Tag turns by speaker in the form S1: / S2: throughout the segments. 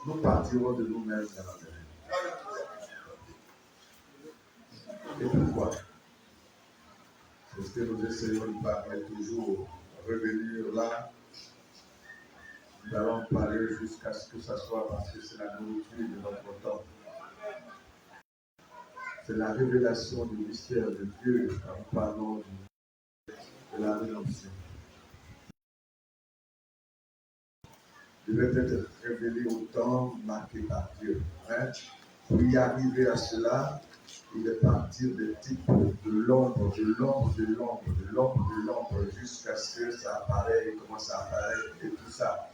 S1: nous partirons de nous-mêmes dans la terre. Et pourquoi? Parce que nous essayons de parler toujours, revenir là. Nous allons parler jusqu'à ce que ça soit, parce que c'est la nourriture de notre temps. C'est la révélation du mystère de Dieu quand nous parlons de la rédemption. Devait être révélé au temps marqué par Dieu. Hein? Pour y arriver à cela, il est parti des types de l'ombre, jusqu'à ce que ça apparaît, et commence à apparaître et tout ça.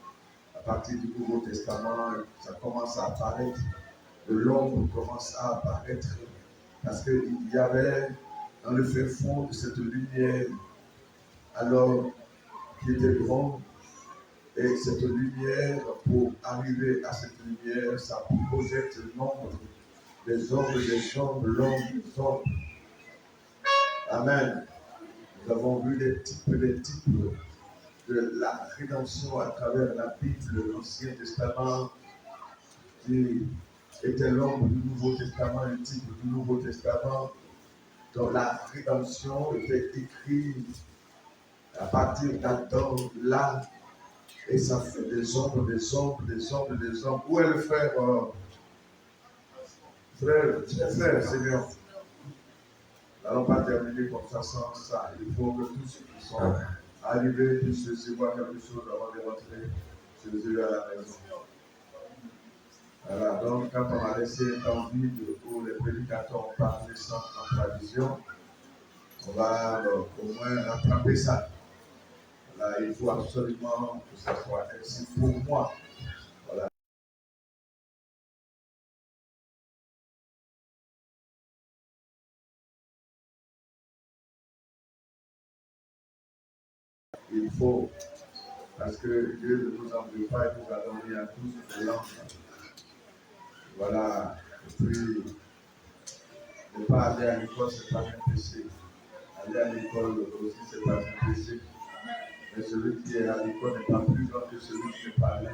S1: À partir du Nouveau Testament, ça commence à apparaître. De l'ombre commence à apparaître. Parce qu'il y avait dans le fin fond de cette lumière, alors qui était grande, et cette lumière, pour arriver à cette lumière, ça projette le nombre des ombres, l'ombre des ombres. Amen. Nous avons vu les types de la rédemption à travers la Bible, l'Ancien Testament, qui était l'ombre du Nouveau Testament, le type du Nouveau Testament, dont la rédemption était écrite à partir d'Adam, là, et ça fait des ombres. Où est le frère? Frère, Seigneur. Nous n'allons pas terminer comme ça sans ça. Il faut que tous ceux qui sont arrivés puissent recevoir quelque chose avant de rentrer chez eux à la maison. Voilà, donc quand on a laissé un temps vide où les prédicateurs ont parlé sans en tradition, on va au moins rattraper ça. Voilà, il faut absolument que ça soit ainsi pour moi. Voilà. Il faut, parce que Dieu ne nous en veut pas, il nous a donné à tous des langues. Voilà, et puis, ne pas aller à l'école, ce n'est pas un péché. Aller à l'école aussi, ce n'est pas un péché. Mais celui qui est à l'école n'est pas plus grand que celui qui est parlé.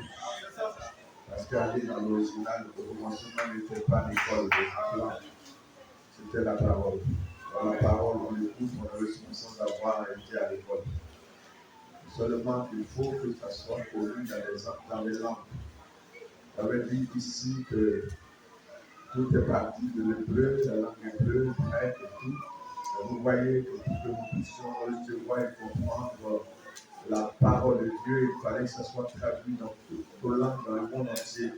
S1: Parce qu'aller dans l'original, le commencement n'était pas l'école de langue. C'était la parole. Dans la parole, on écoute, on est responsable d'avoir été à l'école. Seulement qu'il faut que ça soit connu dans les langues. J'avais dit ici que tout est parti de l'hébreu, la langue hébreu, grec et tout. Et vous voyez que pour que nous puissions recevoir et comprendre la parole de Dieu, il fallait que ça soit traduit dans toutes nos langues, dans le monde entier.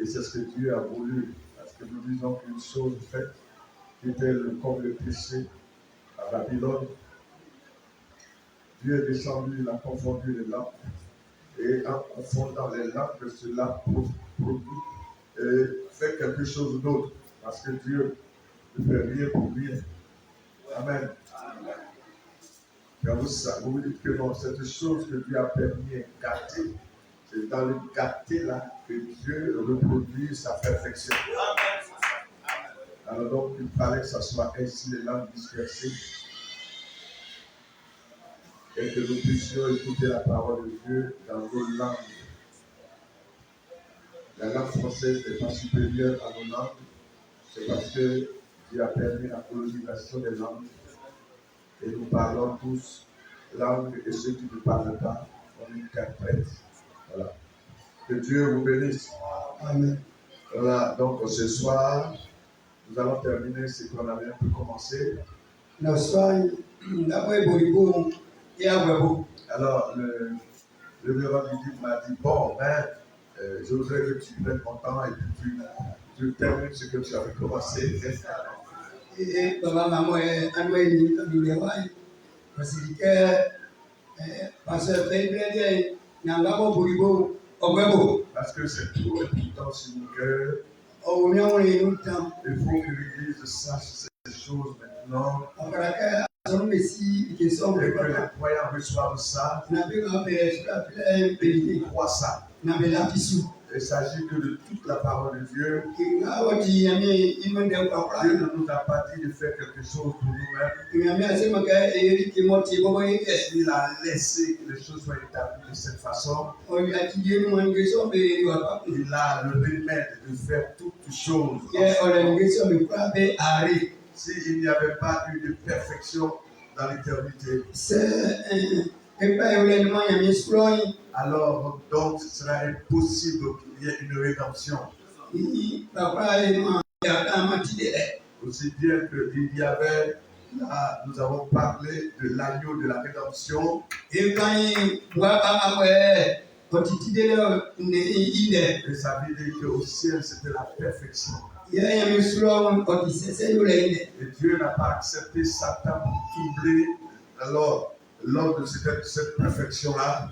S1: Et c'est ce que Dieu a voulu. Parce que nous disons qu'une chose faite, qui était comme le péché à Babylone, Dieu est descendu, il a confondu les langues. Et en confondant les langues, cela fait quelque chose d'autre. Parce que Dieu ne fait rien pour rien. Amen. Quand vous dites que non, cette chose que Dieu a permis est gâtée. C'est dans le gâté là que Dieu reproduit sa perfection. Alors donc, il fallait que ce soit ainsi les langues dispersées. Et que nous puissions écouter la parole de Dieu dans nos langues. La langue française n'est pas supérieure à nos langues. C'est parce que Dieu a permis la colonisation des langues. Et nous parlons tous langue et ceux qui ne parlent pas, on interprète. Voilà. Que Dieu vous bénisse. Amen. Voilà, donc ce soir, nous allons terminer ce qu'on avait un peu commencé. Alors, le révérend Didier m'a dit, bon, je voudrais que tu prennes ton temps et puis tu termines ce que tu avais commencé.
S2: Et maman,
S1: parce que c'est trop important sur mon cœur. Il faut que l'Église sache ces choses maintenant. Et que les croyants reçoivent ça. Et qu'ils croient ça. Il s'agit que de toute la parole de Dieu. Dieu ne nous a pas dit de faire quelque chose pour nous-mêmes. Il a laissé que les choses soient établies de cette façon,
S2: On lui a dit une question, mais il va pas.
S1: il a le remède de faire toutes choses.
S2: On a une question, mais quoi, mais arrête.
S1: S'il n'y avait pas eu de perfection dans l'éternité, alors donc ce sera impossible qu'il y ait une rédemption. Aussi bien qu'il y avait, là, nous avons parlé de l'agneau de la rédemption. Et ça veut dire qu'au ciel, c'était la perfection. Et Dieu n'a pas accepté Satan pour troubler alors lors de cette perfection-là.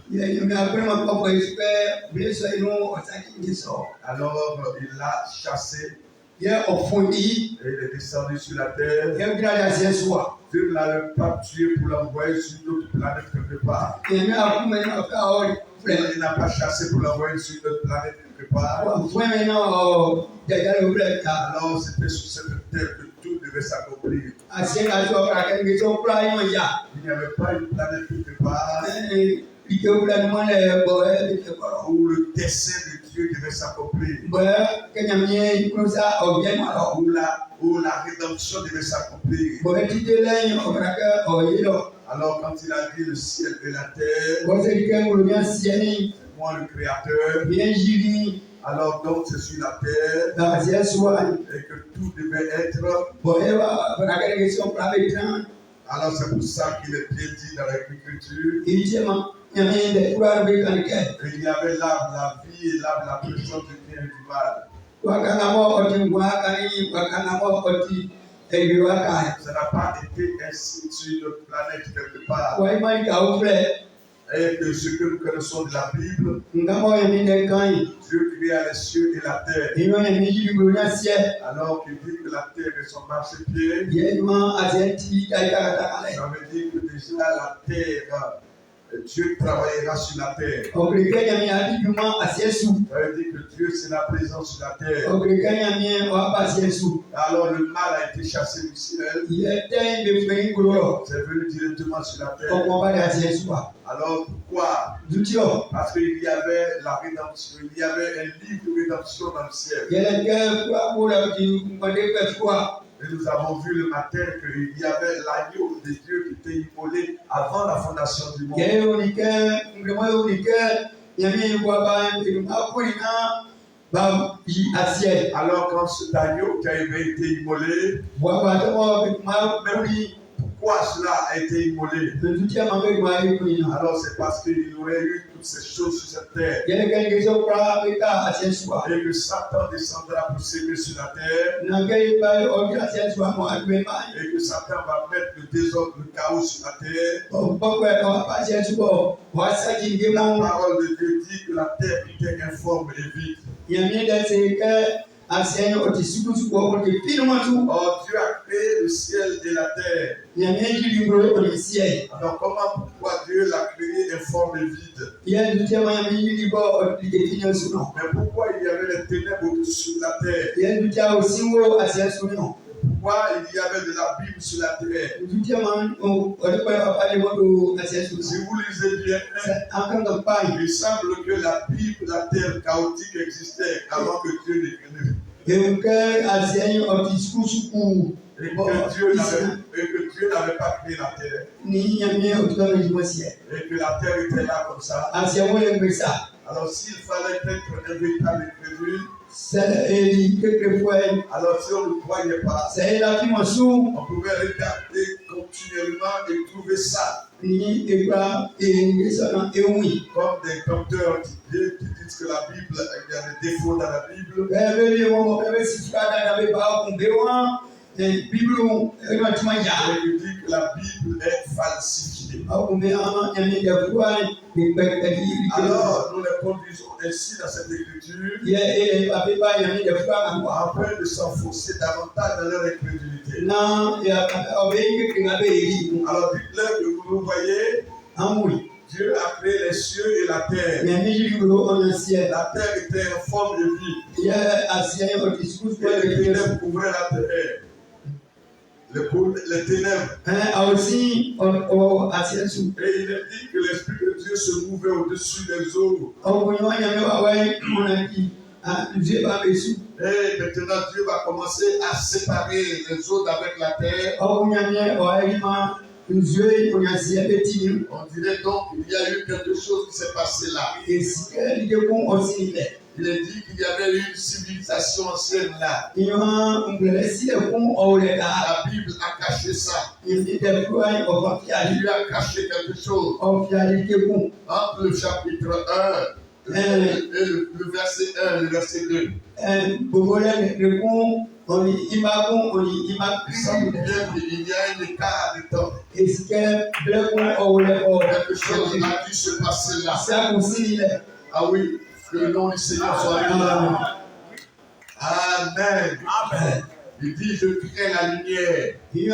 S1: Alors il l'a chassé. Et il est descendu sur la terre. Dieu ne l'a pas tué pour l'envoyer sur une autre planète quelque part. Il n'a pas chassé pour l'envoyer sur une autre planète quelque part. Alors c'était sur cette terre que tout devait s'accomplir. Il n'y avait pas une planète quelque part où le dessein de Dieu devait s'accomplir. Où la rédemption devait s'accomplir. Alors quand il a dit le ciel et la terre, moi le créateur, alors donc c'est sur la terre et que tout devait être. Alors c'est pour ça qu'il est bien dit dans l'écriture. Il y avait l'arbre la vie et l'arbre la connaissance du bien et du mal. Ça n'a pas été ainsi sur notre planète quelque part. Et que ce que nous connaissons de la Bible, Dieu créa les cieux et la terre. Alors qu'il dit que la terre est son marchepied, ça veut dire que déjà la terre, Dieu travaillera sur la terre. Ça veut dire que Dieu c'est la présence sur la terre. Alors le mal a été chassé du ciel. C'est venu directement sur la terre. Alors pourquoi? Parce qu'il y avait la rédemption, il y avait un livre de rédemption dans le ciel. Et nous avons vu le matin qu'il y avait l'agneau de Dieu qui était immolé avant la fondation du monde. Alors quand cet agneau qui avait été immolé, pourquoi cela a été immolé? Alors c'est parce qu'il y aurait eu toutes ces choses sur cette terre. Et que Satan descendra pour s'aimer sur la terre. Et que Satan va mettre le désordre, le chaos sur la terre. La parole de Dieu dit que la terre était informe et vide. Or Dieu a créé le ciel et la terre. Alors pourquoi Dieu l'a créé informe et vide? Mais pourquoi il y avait les ténèbres au-dessus de la terre? Pourquoi il y avait de l'abîme sur la terre? Si vous lisez bien, il semble que la terre chaotique existait avant que Dieu n'ait créé. Et que Dieu n'avait pas créé la terre. Et que la terre était là comme ça. Alors s'il fallait être un véritable incrédule, alors si on ne le croyait pas, on pouvait regarder continuellement et trouver ça. Comme des docteurs qui disent que la Bible, il y a des défauts dans la Bible. Et qui dit que la Bible est falsifiée. Alors nous les conduisons ainsi dans cette écriture afin de s'enfoncer davantage dans leur incrédulité. Alors dites-leur que vous voyez, Dieu a créé les cieux et la terre. La terre était en forme de vie. Et les ténèbres couvraient la terre. les ténèbres.
S2: Aussi, à Yesu.
S1: Et il est dit que l'Esprit de Dieu se mouvait au-dessus des eaux. Et maintenant, Dieu va commencer à séparer les eaux d'avec la terre. On dirait donc qu'il y a eu quelque chose qui s'est passé là. Il est dit qu'il y avait une civilisation ancienne là. La Bible a caché ça. Il lui a caché quelque chose. Entre le chapitre 1 et le verset 1 et le verset 2. Il semble bien qu'il y a un écart de temps. Quelque chose a dû se passer là. Ah oui, que le nom du Seigneur soit béni. Amen. Amen. Il dit, je crée la lumière. Et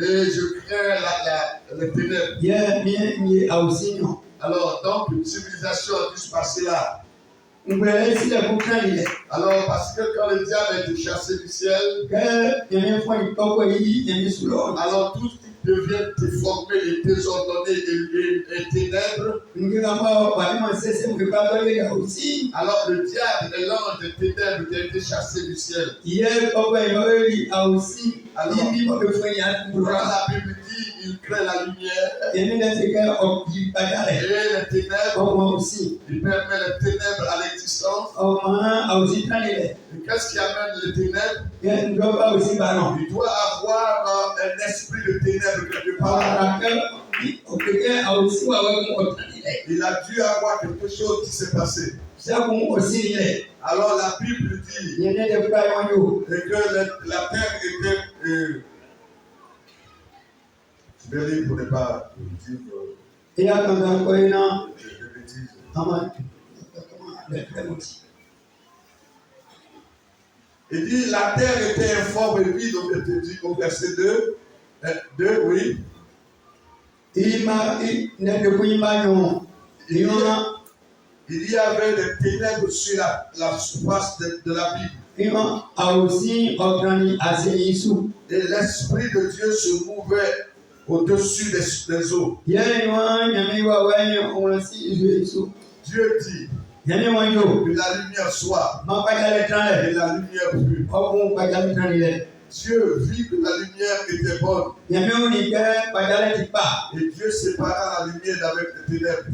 S1: je crée les ténèbres. Alors, donc, une civilisation a dû se passer là. Alors, parce que quand le diable a été chassé du ciel, alors tout ce qui devient déformé et désordonné et ténèbres, alors le diable est l'ange des ténèbres qui a été chassé du ciel. Alors, la Bible dit, il crée la lumière et les ténèbres, il permet les ténèbres à l'existence. Et qu'est-ce qui amène les ténèbres? Il doit avoir un esprit de ténèbres quelque part. Il a dû avoir quelque chose qui s'est passé. Alors la Bible dit et que la terre était... je vais lire pour ne pas dire de bêtises. Il dit la terre était informe et vide, au verset 2, oui. Il y avait des ténèbres sur la surface de la Bible. Et l'Esprit de Dieu se mouvait au-dessus des eaux. Dieu dit que la lumière soit, et la lumière fut. Dieu vit que la lumière était bonne. Et Dieu sépara la lumière d'avec les ténèbres.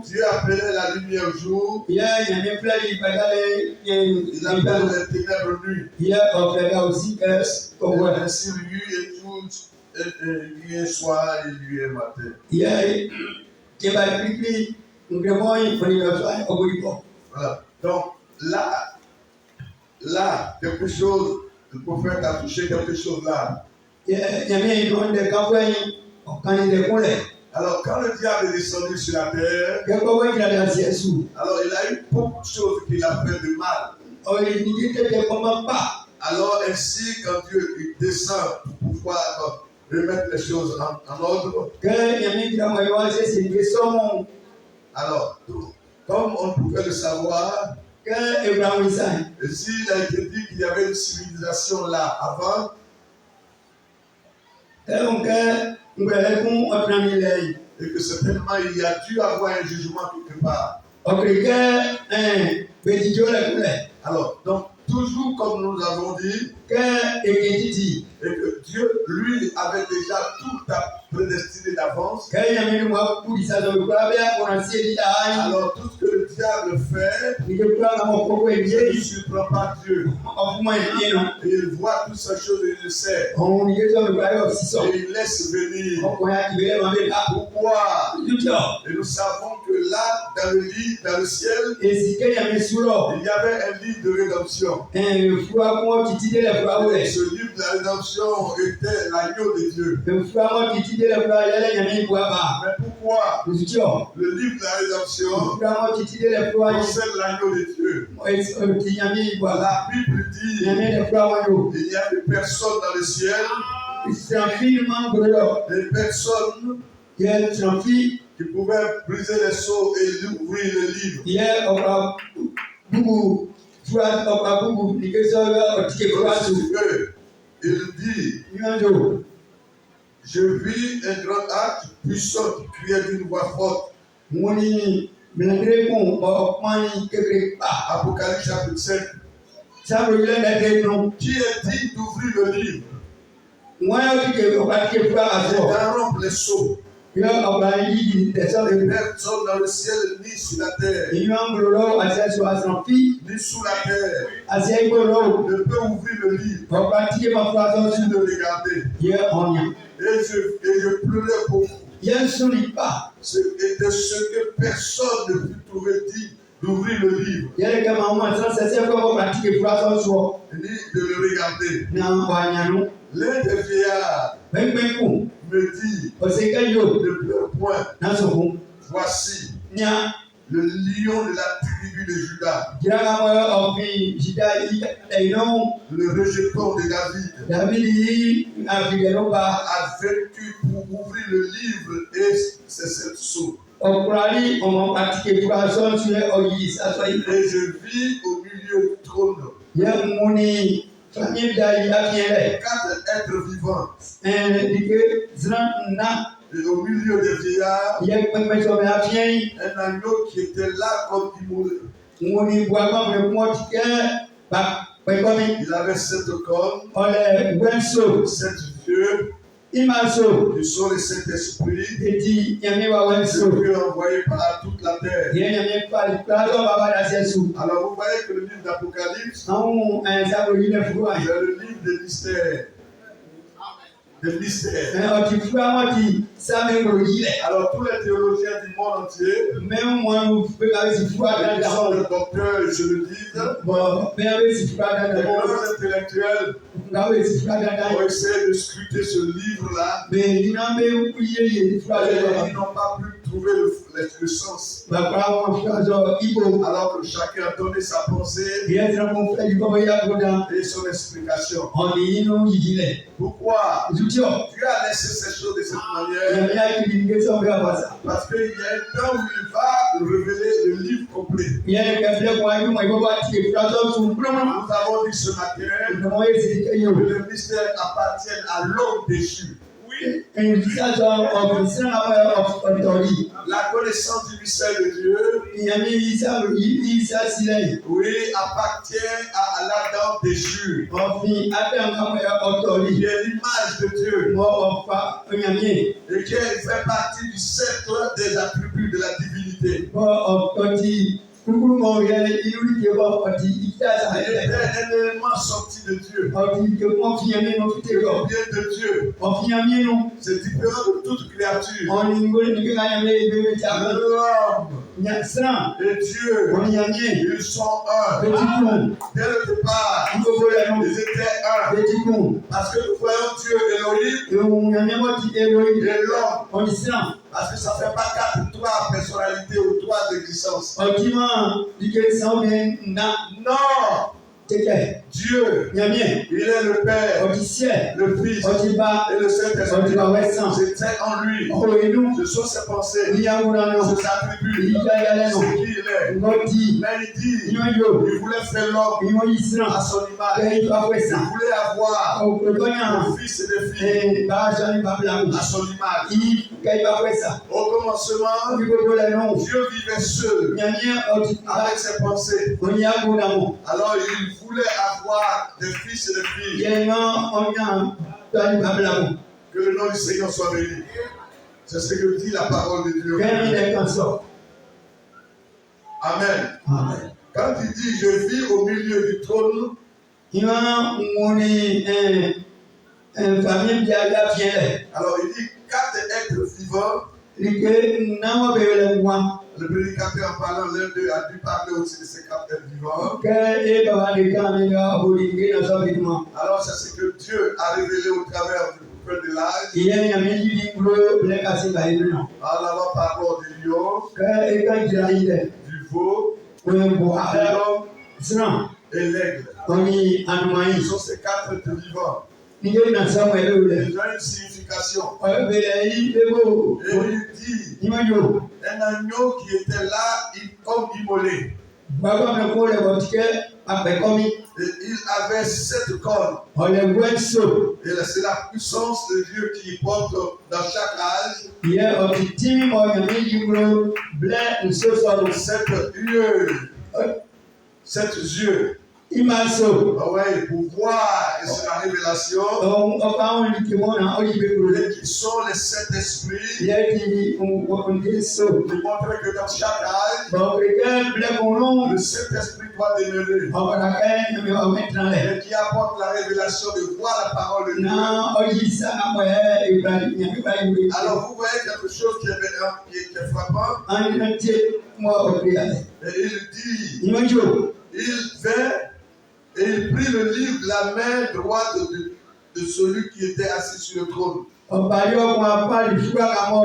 S1: Dieu appelait la lumière jour. Il appelle les ténèbres nuit. Ainsi lui est jour, lui est soir et lui est matin. Voilà. Donc là, quelque chose, le prophète a touché quelque chose là. Alors, quand le diable est descendu sur la terre, alors il a eu beaucoup de choses qu'il a fait de mal. Alors, ainsi, quand Dieu descend pour pouvoir remettre les choses en ordre, alors, comme on pouvait le savoir, et s'il a été dit qu'il y avait une civilisation là avant, et que certainement il y a dû avoir un jugement quelque part. Alors, donc, toujours comme nous l'avons dit, et que Dieu, lui, avait déjà tout prédestiné d'avance. Alors, tout ce que le diable fait, il ne surprend pas Dieu. Et il voit toutes ces choses et il le sait. Et il laisse venir. Pourquoi? Et nous savons que là, dans le ciel, il y avait un livre de rédemption. Et ce livre de la rédemption était l'agneau de Dieu. Mais pourquoi? Le livre de la rédemption concerne l'agneau de Dieu. La Bible dit il y a des personnes dans le ciel, des personnes qui pouvaient briser les seaux et ouvrir le livre. Il dit, je vis un grand acte puissant qui criait d'une voix forte. Apocalypse chapitre 5. Qui est digne d'ouvrir le livre et d'en les seaux? Personne dans le ciel ni sur la terre, ni sous la terre, ne peut ouvrir le livre ni le regarder. Et je pleurais beaucoup. C'était ce que personne ne put trouver digne d'ouvrir le livre, ni de le regarder. L'un des vieillards me dit, ne pleure point. Voici le lion de la tribu de Judas, le rejeton de David, a vaincu pour ouvrir le livre et ses 7 sceaux. Et je vis au milieu du trône 4 êtres vivants. Et au milieu des vieillards, un agneau qui était là comme immolé. Il avait 7 cornes, 7 yeux. Ils sont les Saint-Esprit, Dieu envoyé par toute la terre. Alors vous voyez que le livre d'Apocalypse, c'est le livre des mystères. Des mystères. Alors tous les théologiens du monde entier, les docteurs, je le dis, les grands intellectuels ont essayé de scruter ce livre-là, mais ils n'ont pas pu trouver le sens. Alors que chacun a donné sa pensée et son explication. Pourquoi Dieu a laissé ces choses de cette manière? Parce qu'il y a un temps où il va révéler le livre complet. Nous avons dit ce matin que le mystère appartient à l'homme déchu. La connaissance du mystère de Dieu, appartient à l'Adam déchu. Il est l'image de Dieu et qui fait partie du cercle des attributs de la divinité. Il est un élément sorti de Dieu. Il vient de Dieu. C'est différent de toute créature. L'homme et Dieu, ils sont un. Dès le départ, ils étaient un. Parce que nous voyons Dieu Elohim et l'homme. Parce que ça ne fait pas 3 personnalités ou 3 existences. Non! Dieu, il est le Père, le Fils et le Saint-Esprit. C'était en lui. Ce sont ses pensées, ses attributs, ce qu'il est. Mais il dit, il voulait faire l'homme à son image. Il voulait avoir le Fils et le Fils à son image. Au commencement, Dieu vivait seul avec ses pensées. Alors il voulait avoir des fils et des filles. Que le nom du Seigneur soit béni. C'est ce que dit la parole de Dieu. Amen. Quand il dit je vis au milieu du trône, alors il dit 4 êtres vivants. Le prédicateur en parlant l'un d'eux a dû parler aussi de ces 4 êtres vivants. Alors c'est ce que Dieu a révélé au travers du prophète de l'âge. En avant parlant du lion, du veau, de l'homme et l'aigle. Ce sont ces 4 êtres vivants. Ils ont une signification. Et il dit, un agneau qui était là, comme immolé.
S2: àpẹ̀kọ́mí.
S1: Il avait 7 cornes.
S2: Ọ̀lẹ́gbẹ́ so.
S1: Et c'est la puissance de Dieu qui porte dans chaque âge.
S2: Yẹ ọ̀títí ọ̀yàn méjì wúro blẹ́ nsọ́sọ̀rọ̀.
S1: 7 yeux. 7 yeux.
S2: Ima so.
S1: Ouais, pour voir, et c'est la révélation.
S2: Ọba àwọn olùkìmọ̀ náà ó yí bẹ́ẹ̀ wúro.
S1: Et qui sont les 7 esprits.
S2: Yẹ kí ọ̀nkì so.
S1: Qui montrent que dans chaque âge,
S2: Bọ̀ọ̀kẹ́kẹ́ blẹ́ kùnú.
S1: le Saint-Esprit doit demeurer.
S2: Ọ̀kọ̀dàkẹ́ ẹ̀mí ọ̀mẹ́tàn rẹ̀.
S1: Et qui apporte la révélation de voir la parole de Dieu.
S2: Náà ọ̀yí sáàmù ẹ̀ ìgbàlódé.
S1: Alors vous voyez quelque chose qui est frappant.
S2: Àyìnbá tí mo ọ̀gbìn àlẹ́.
S1: Et il dit,
S2: Ìmọ̀jò.
S1: il vint et il prit le livre de la main droite de celui qui était assis sur le trône.
S2: Ọba yóò mú apá ìṣúra àmọ́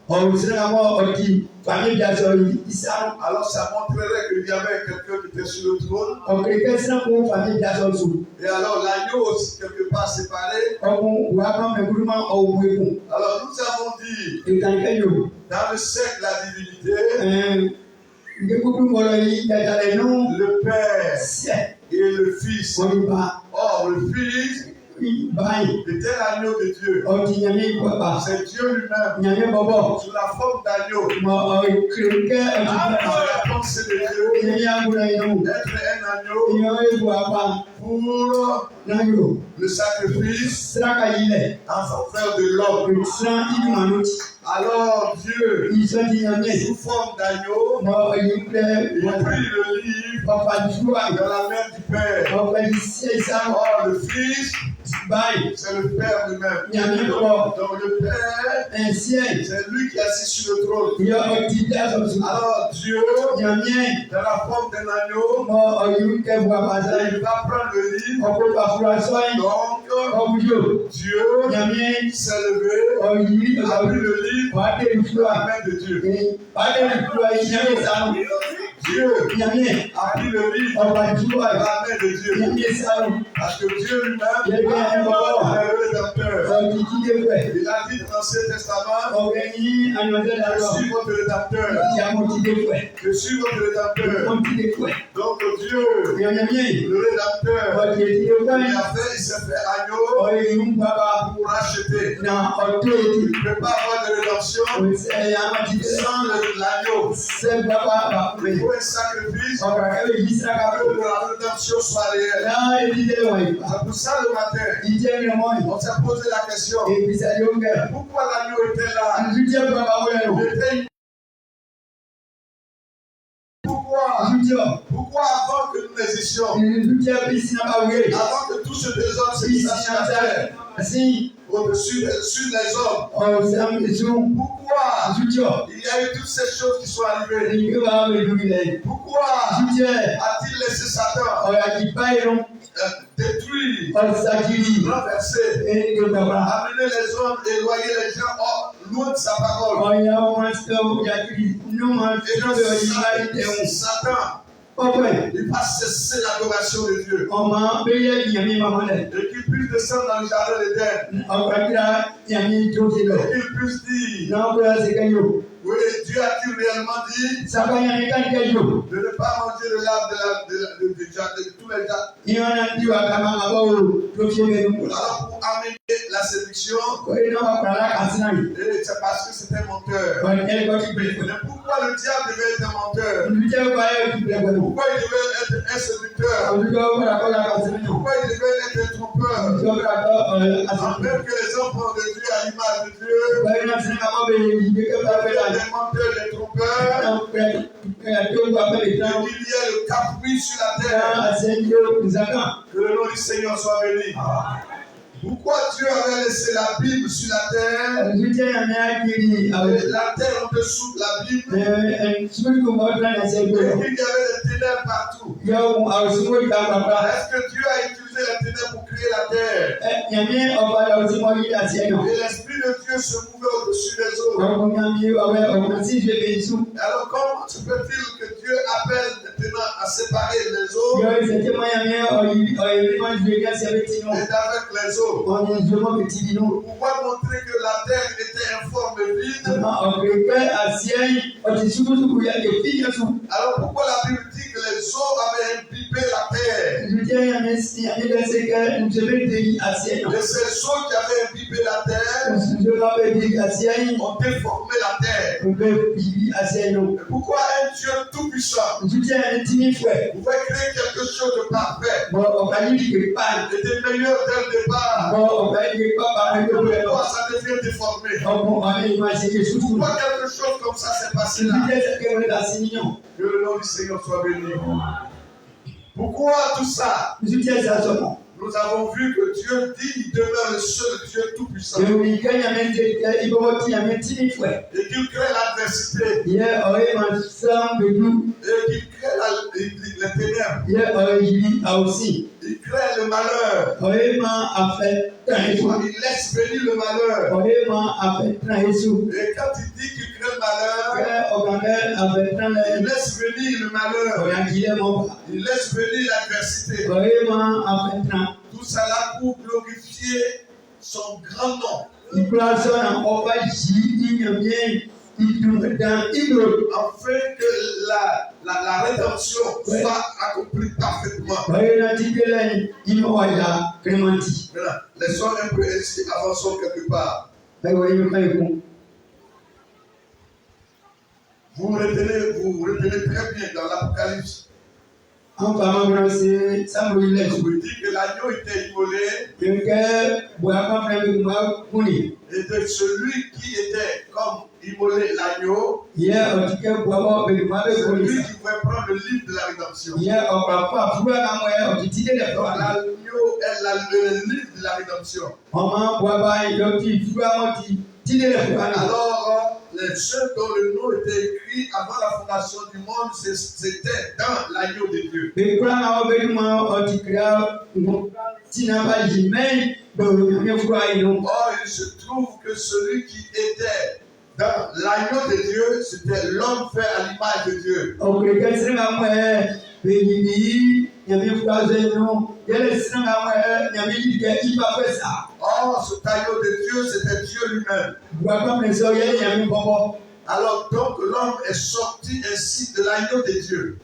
S2: ọ̀rùsílẹ̀ àmọ́ ọ̀dì fàmílì àjọ ìsáàmù.
S1: Alors ça montrerait qu'il y avait quelqu'un qui était sur le trône.
S2: Ọ̀kẹ́kẹ́ sínú fàmílì àjọ sùn.
S1: Et alors l'agneau aussi quelque part séparé.
S2: Ọkùn wà á máa mẹ́kúrú máa ọ̀wọ́ ewu.
S1: Alors nous avons dit,
S2: Ìkànkẹ́ yòó.
S1: dans le siècle de la divinité,
S2: Ìgbékúkú mọ̀lọ́ yìí dàdàlẹ̀ nù.
S1: le Père
S2: Sẹ̀
S1: et le Fils.
S2: ọ̀nìbà
S1: Or le Fils
S2: báyìí.
S1: était l'agneau de Dieu.
S2: Ọ̀dì nyàmé ìgbàgbà.
S1: C'est Dieu lui-même,
S2: Nyàmé bọ̀bọ̀.
S1: sous la forme d'agneau.
S2: Mọ̀ ọ̀kẹ́kẹ́
S1: Dans
S2: ọ̀dì
S1: la pensée de Dieu,
S2: nyàmé àgùnà yìí.
S1: être un agneau
S2: Ìyọ̀ ewu àpá
S1: pour
S2: náà yòó.
S1: le sacrifice
S2: Siraka yìí lẹ̀.
S1: en faveur de l'homme.
S2: Ìsirán ìdùnnú.
S1: Alors Dieu,
S2: Ìsirán ti nyàmé.
S1: sous forme d'agneau,
S2: Mọ̀ ọ̀yìn pẹ́
S1: il
S2: wọ̀nyí.
S1: prit le livre
S2: Ọ̀pá ìṣúra.
S1: dans la main du Père.
S2: Ọ̀pá ìṣẹ́sà.
S1: Or le Fils,
S2: Báyìí.
S1: c'est le Père lui-même.
S2: Nyàmé kọ̀.
S1: Donc le Père,
S2: Ẹ̀sìn.
S1: c'est lui qui est assis sur le trône.
S2: Ìyọ̀ ọ̀dì dásọ̀tún.
S1: Alors Dieu,
S2: Nyàmé.
S1: dans la forme d'un agneau,
S2: Mọ̀ ọ̀yìn kẹ́bu àpàtà.
S1: il va prendre le livre.
S2: Ọ̀pọ̀ ìfàfúrà sọ́yìn.
S1: Donc
S2: Ọ̀bùjọ́.
S1: Dieu
S2: Nyàmé.
S1: s'est levé,
S2: Ọ̀yìn.
S1: a pris le livre
S2: Wàá dé
S1: dans
S2: ìfúra.
S1: la main de Dieu.
S2: Wàá dé ìfúra yìí nyàmé sànù.
S1: Dieu
S2: Nyàmé.
S1: a pris le livre
S2: Ọ̀pá ìfúra
S1: dans
S2: yìí.
S1: la main de Dieu.
S2: Nyàmé sànù.
S1: Parce que Dieu lui-même
S2: Yẹ kí ẹ bọ̀ wá.
S1: est le rédempteur.
S2: Ọ̀dì jíde wẹ̀.
S1: Il a dit dans l'Ancien Testament,
S2: Ọ̀rẹ́ yín àyànfẹ́
S1: je
S2: làlọ́.
S1: suis votre rédempteur.
S2: Ìyàmó jíde wẹ̀.
S1: Je suis votre rédempteur.
S2: Wọ́n jíde wẹ̀.
S1: Donc Dieu,
S2: Nyàmé.
S1: le rédempteur,
S2: Ọ̀dì jíde wẹ̀.
S1: il s'est fait agneau
S2: Ọ̀rẹ́ yìí ń bàbá.
S1: pour racheter.
S2: Na ọ̀dọ́ èdè.
S1: Il ne peut pas avoir de rédemption
S2: Òṣìṣẹ́ yàrá jíde.
S1: sans l'agneau.
S2: Ṣé bàbá bàbá
S1: Il faut un sacrifice
S2: ọ̀rọ̀ ẹ̀rọ yìí sára
S1: pour que la rédemption soit réelle.
S2: náà ìdílé wọ̀nyí.
S1: C'est pour ça le matin,
S2: Ìjẹ́ ni wọ́n yìí.
S1: on s'est posé la question,
S2: Ìgbésẹ̀ yóò gẹ̀.
S1: pourquoi l'agneau était là?
S2: Àdújẹ́ bàbá wọlé lò.
S1: Il était... Pourquoi avant que nous n'existions,
S2: Àdújẹ́ bí sinaba wé.
S1: avant que tout ce désordre se
S2: Bí
S1: misse sur la terre,
S2: sinaba sí
S1: au-dessus les hommes,
S2: ọ̀sán èso.
S1: pourquoi
S2: Àdújọ́
S1: il y a eu toutes ces choses qui sont arrivées?
S2: ìgbé wa wẹ̀ lórí rẹ̀.
S1: Pourquoi
S2: Àdújẹ́
S1: a-t-il laissé Satan
S2: ọ̀rọ̀ àjìbá irun.
S1: détruire,
S2: Ọ̀sàkìrì.
S1: renverser,
S2: Ẹ̀ẹ́dẹ̀ bàbá.
S1: amener les hommes, éloigner les gens loin de sa parole?
S2: Ọ̀yà wọn sọ ọ̀yàkìrì. Inú wọn fi
S1: Et
S2: lọ́bẹ̀ ọ̀yìnbá
S1: donc,
S2: ìtẹ̀wọ̀n.
S1: Satan,
S2: Ọ̀pẹ̀.
S1: il va cesser l'adoration de Dieu.
S2: Ọmọ bẹ́yẹ ìyàmí máa mọ́lẹ̀.
S1: Et qu'il puisse descendre dans le jardin d'Éden.
S2: Ọ̀pẹ̀kìlá ìyàmí tó ti lọ.
S1: Et qu'il puisse dire,
S2: Náà bóyá ṣe kẹ́yọ̀.
S1: oui, Dieu a-t-il réellement dit
S2: Sábàyàmí ká kẹ́yọ̀.
S1: de ne pas manger de l'arbre de tous les jardins?
S2: Ìyọ́n náà ti wà ká máa bọ̀ wò tó fi mẹ́nu.
S1: Alors pour amener la séduction,
S2: Kọ́lé náà wà pàrọ̀ lákàtí náà yìí.
S1: et c'est parce que c'était menteur.
S2: Ọ̀nì ẹ̀kọ́ ti bẹ̀rẹ̀ pẹ̀lú.
S1: Mais pourquoi le diable devait être un menteur?
S2: Olùjẹ́ wà ẹ̀ ti bẹ̀rẹ̀ pẹ̀lú.
S1: Pourquoi il devait être un séducteur?
S2: Olùjẹ́ wà kọ́ lákàtí náà.
S1: Pourquoi il devait être un trompeur?
S2: Olùjẹ́ wà kọ́
S1: En même que les enfants de Dieu à l'image de Dieu,
S2: Bẹ́ẹ̀ni náà ti ní ká mọ́ bẹ̀rẹ̀ yìí gbé kẹ́ bá fẹ́
S1: il y a
S2: láyé.
S1: des menteurs, des trompeurs,
S2: Tó wà bẹ̀rẹ̀
S1: et
S2: tán.
S1: qu'il y ait le caprice sur la
S2: Ká
S1: terre.
S2: àṣẹjọ́ ìsàkàn.
S1: Que le nom du Seigneur soit béni. Pourquoi Dieu avait laissé la Bible sur la terre
S2: Olùjẹ́ yàmí á kiri àwọn.
S1: et la terre en dessous de la Bible
S2: Sùgbọ́n kò mọ̀ ọ́ dán ẹsẹ̀ gbé
S1: et
S2: lọ.
S1: qu'il y avait des ténèbres partout?
S2: Yọ àwọn sùgbọ́n ìta pàpà.
S1: Est-ce que Dieu a utilisé les ténèbres pour créer la terre?
S2: Yàmí ọba yọ sí mọ́ yí àti ẹ̀yọ̀.
S1: Et l'Esprit de Dieu se mouvait au-dessus des eaux.
S2: Ọkùnrin yàmí ọbẹ̀ ọkùnrin tí ìfẹ́ bẹ̀ sùn.
S1: Alors comment se peut-il que Dieu appelle maintenant à séparer les eaux
S2: Yọ ìṣẹ̀jẹ̀ mọ́ yàmí ọ̀yẹ̀rí máa ń ju ẹ̀ka sí ẹ̀bẹ̀ tì nù.
S1: et avec les eaux?
S2: Ọ̀nà ìjọba bẹ̀ tì nù.
S1: Pour pouvoir montrer que la terre était informe et vide.
S2: Ọ̀gbìn pẹ́ àti ẹ̀yìn ọ̀tí ṣubúṣubú yà lè fi yẹ sùn.
S1: Alors pourquoi la Bible dit que les eaux avaient imbibé imbibé la terre.
S2: Les
S1: ces eaux qui avaient imbibé la terre ont déformé la terre. Pourquoi un Dieu tout-puissant pouvait créer quelque chose de parfait et de meilleur dès le départ? Pourquoi ça devient déformé? Pourquoi quelque chose comme ça s'est passé là? Que le nom du Seigneur soit béni. Pourquoi tout ça? Nous avons vu que Dieu dit qu'il demeure le seul Dieu tout-puissant. Et qu'il crée l'adversité. Et qu'il crée les ténèbres. Il crée le malheur. Il laisse venir le malheur. Et quand il dit qu'il crée le malheur, il laisse venir le malheur. Il laisse venir l'adversité. Tout cela pour glorifier son grand nom. Afin que la rédemption soit accomplie parfaitement. Laissons un peu ainsi, avançons quelque part. Vous retenez très bien dans l'Apocalypse. On dit que l'agneau était immolé et de celui qui était comme immolé l'agneau, celui qui pouvait prendre le livre de la rédemption. L'agneau est le livre de la rédemption. Alors, les ceux dont le nom était écrit avant la fondation du monde, c'était dans l'agneau de Dieu. Or, il se trouve que celui qui était dans l'agneau de Dieu, c'était l'homme fait à l'image de Dieu. Or, ce agneau de Dieu, c'était Dieu lui-même. Alors donc l'homme est sorti ainsi de l'agneau de Dieu.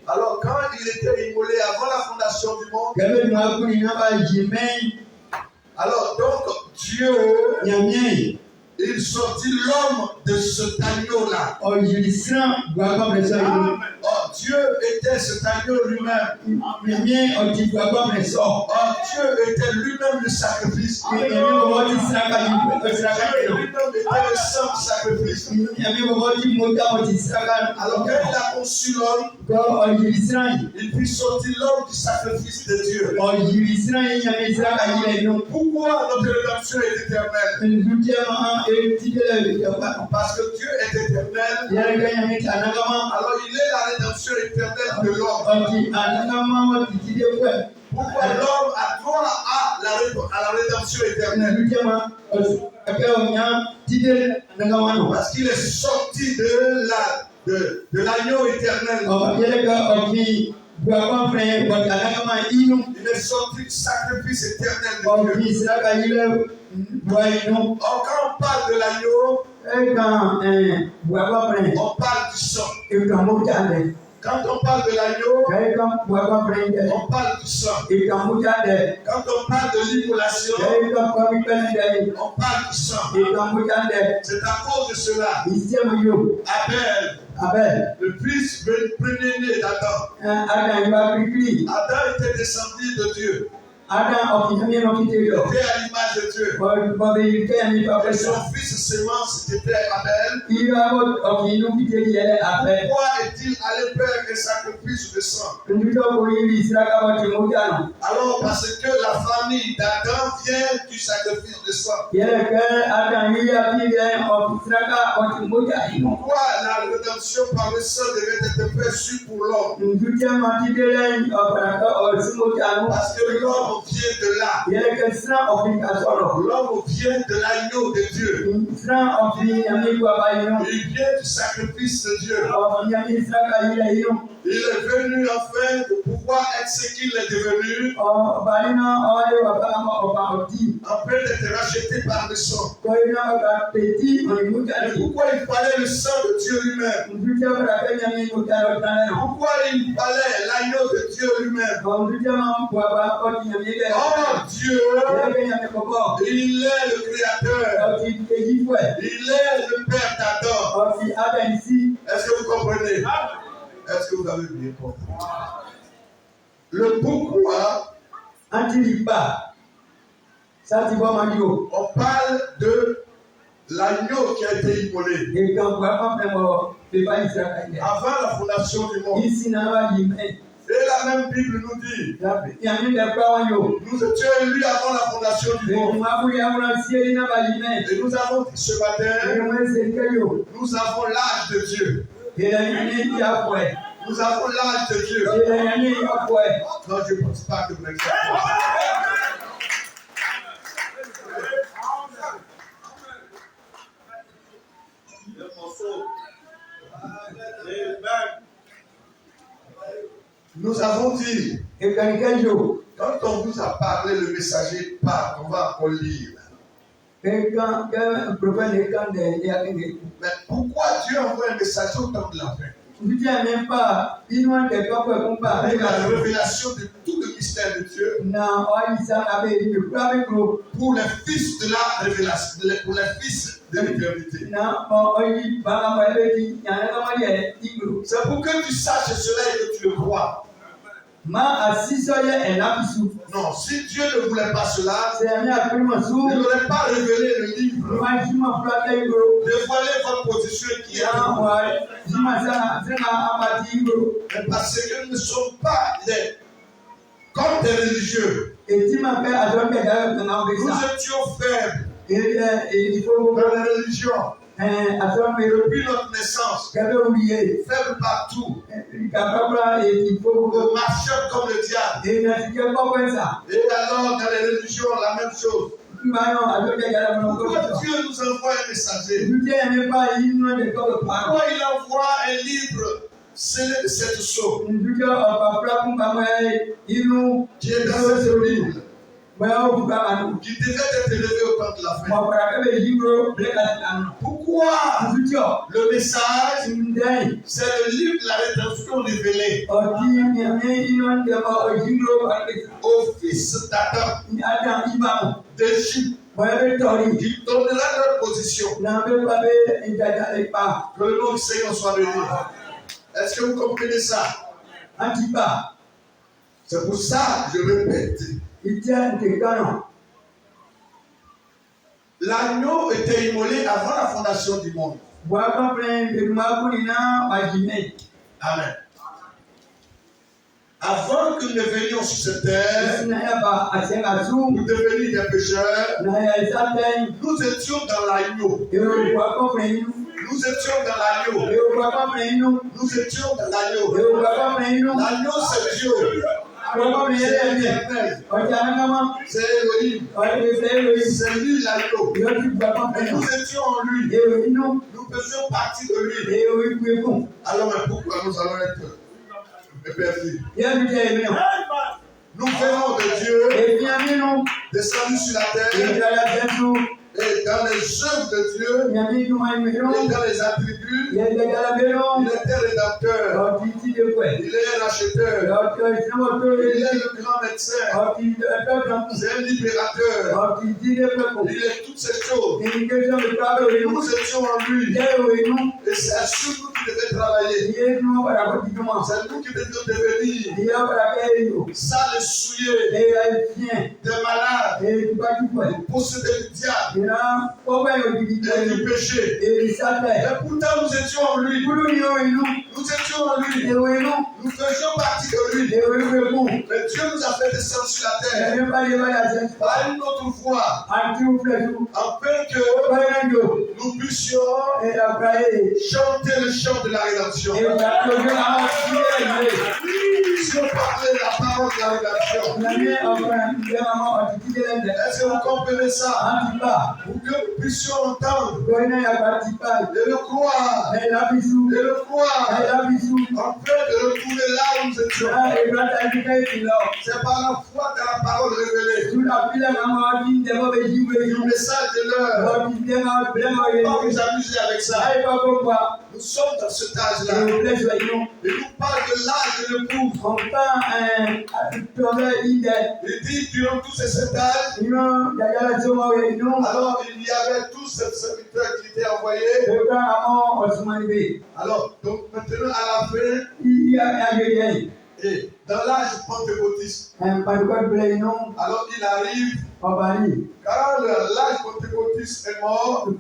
S1: Alors quand il était immolé avant la fondation du monde, alors donc Dieu, il sortit l'homme de cet agneau-là. Oh, Dieu était cet agneau lui-même. Oh, Dieu était lui-même le sacrifice. Dieu lui-même était le sang du sacrifice. Alors quand il a conçu l'homme, il fit sortir l'homme du sacrifice de Dieu. Pourquoi notre rédemption est éternelle? Parce que Dieu est éternel. Alors il est la rédemption éternelle de l'homme. Pourquoi l'homme a droit à la rédemption éternelle? Parce qu'il est sorti de l'agneau éternel. Il est sorti du sacrifice éternel de Dieu. Or, quand on parle de l'agneau, on parle du sang. Quand on parle de l'agneau, on parle du sang. Quand on parle de l'immolation, on parle du sang. C'est à cause de cela. Abel, le fils premier-né d'Adam. Adam était descendu de Dieu. Il était à l'image de Dieu. Et son fils sémence était Abel. Pourquoi est-il allé faire un sacrifice de sang? Alors parce que la famille d'Adam vient du sacrifice de sang. Pourquoi la rédemption par le sang devait être perçue pour l'homme? Parce que l'homme L'homme vient de là. L'homme vient de l'agneau de Dieu. Il vient du sacrifice de Dieu. Il est venu afin de pouvoir être ce qu'il est devenu, afin d'être racheté par le sang. Pourquoi il fallait le sang de Dieu lui-même? Pourquoi il fallait l'agneau de Dieu lui-même? Oh Dieu, il est le Créateur. Il est le Père d'Adam. Est-ce que vous comprenez? Est-ce que vous avez bien compris? Le pourquoi on parle de l'agneau qui a été immolé avant la fondation du monde. Et la même Bible nous dit, nous étions élus avant la fondation du monde. Et nous avons dit ce matin, nous avons l'âge de Dieu. Nous avons l'âge de Dieu. Non, je ne pense pas que vous l'acceptez. Nous avons dit, quand on vous a parlé, le messager parle, on va encore lire. Mais pourquoi Dieu envoie un messager au temps de la fin? Avec la révélation de tout le mystère de Dieu. Pour les fils de la révélation, pour les fils de l'éternité. C'est pour que tu saches cela et que tu le crois. Non, si Dieu ne voulait pas cela, il n'aurait pas révélé le livre. Dévoiler votre position qui est parce que nous ne sommes pas comme des religieux. Nous étions faibles dans la religion. Depuis notre naissance, faible partout, marchant comme le diable. Et alors, dans les religions, la même chose. Pourquoi Dieu nous envoie un messager? Pourquoi il envoie un livre scellé de cette sceau qui est dans cette Bible? Qui devait être élevé au temps de la fin. Pourquoi le message? C'est le livre de la rédemption révélée au fils d'Adam d'Égypte, qui donnera leur position. Que le nom du Seigneur soit béni. Est-ce que vous comprenez ça? C'est pour ça que je répète. L'agneau était immolé avant la fondation du monde. Amen. Avant que nous venions sur cette terre, nous devenions des pécheurs, nous étions dans l'agneau. Nous étions dans l'agneau. Nous étions dans l'agneau. L'agneau, c'est Dieu. C'est l'éternel. C'est Elohim. C'est lui l'agneau. Nous étions en lui. Nous faisions partie de lui. Alors, mais pourquoi nous allons être perdus? Nous venons de Dieu, descendus sur la terre, et dans les œuvres de Dieu, et dans les attributs, il était rédempteur, il est racheteur, il est le grand médecin, c'est un libérateur, il est toutes ces choses. Nous étions en lui, et c'est sur nous qui devait travailler. C'est nous qui devions devenir sales et souillés, des malades, posséder le diable. et du péché. Et pourtant nous étions en lui. Nous étions en lui. Nous faisions partie de lui. Mais Dieu nous a fait descendre sur la terre par une autre voie, afin que nous puissions chanter le chant de la rédemption. Si on parlait de la parole de la rédemption, est-ce que vous comprenez ça? Pour que nous puissions entendre et le croire, afin de retrouver là où nous étions. C'est par la foi de la parole révélée, du message de l'heure. Pas vous amuser avec ça. Nous sommes dans cet âge-là. Il nous parle de l'âge de l'époux. Il dit durant tous ces 7 âges, alors il y avait tous ces serviteurs qui étaient envoyés. Alors, donc maintenant à la fin, et dans l'âge pentecôtiste, alors il arrive, quand l'âge pentecôtiste est mort, et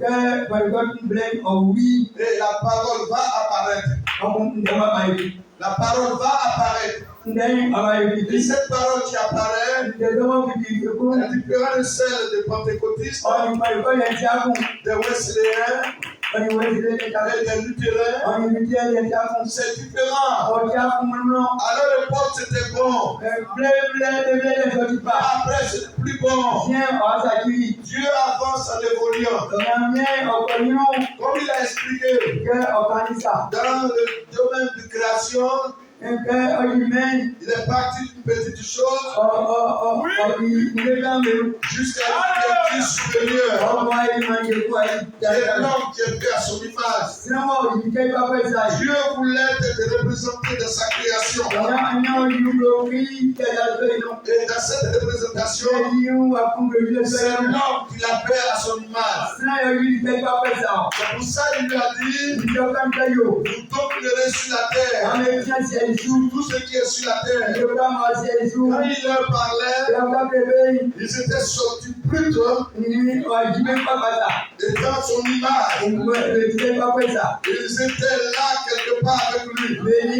S1: la parole va apparaître. La parole va apparaître. Et cette parole qui apparaît est différente de celle des pentecôtistes, des Wesleyens et des Luthériens. C'est différent. Alors le porte c'était bon. Après c'est plus bon. Dieu avance en évoluant. Comme il a expliqué dans le domaine de création, il est parti d'une petite chose jusqu'à une petite supérieure. C'est l'homme qui est fait à son image. Dieu voulait être représenté dans sa création. Et dans cette représentation, c'est l'homme qui l'a fait à son image. C'est pour ça qu'il lui a dit, vous dominerez sur la terre. Tout ce qui est sur la terre. Quand il leur parlait, ils étaient sortis plus tôt et dans son image. Ils étaient là quelque part avec lui.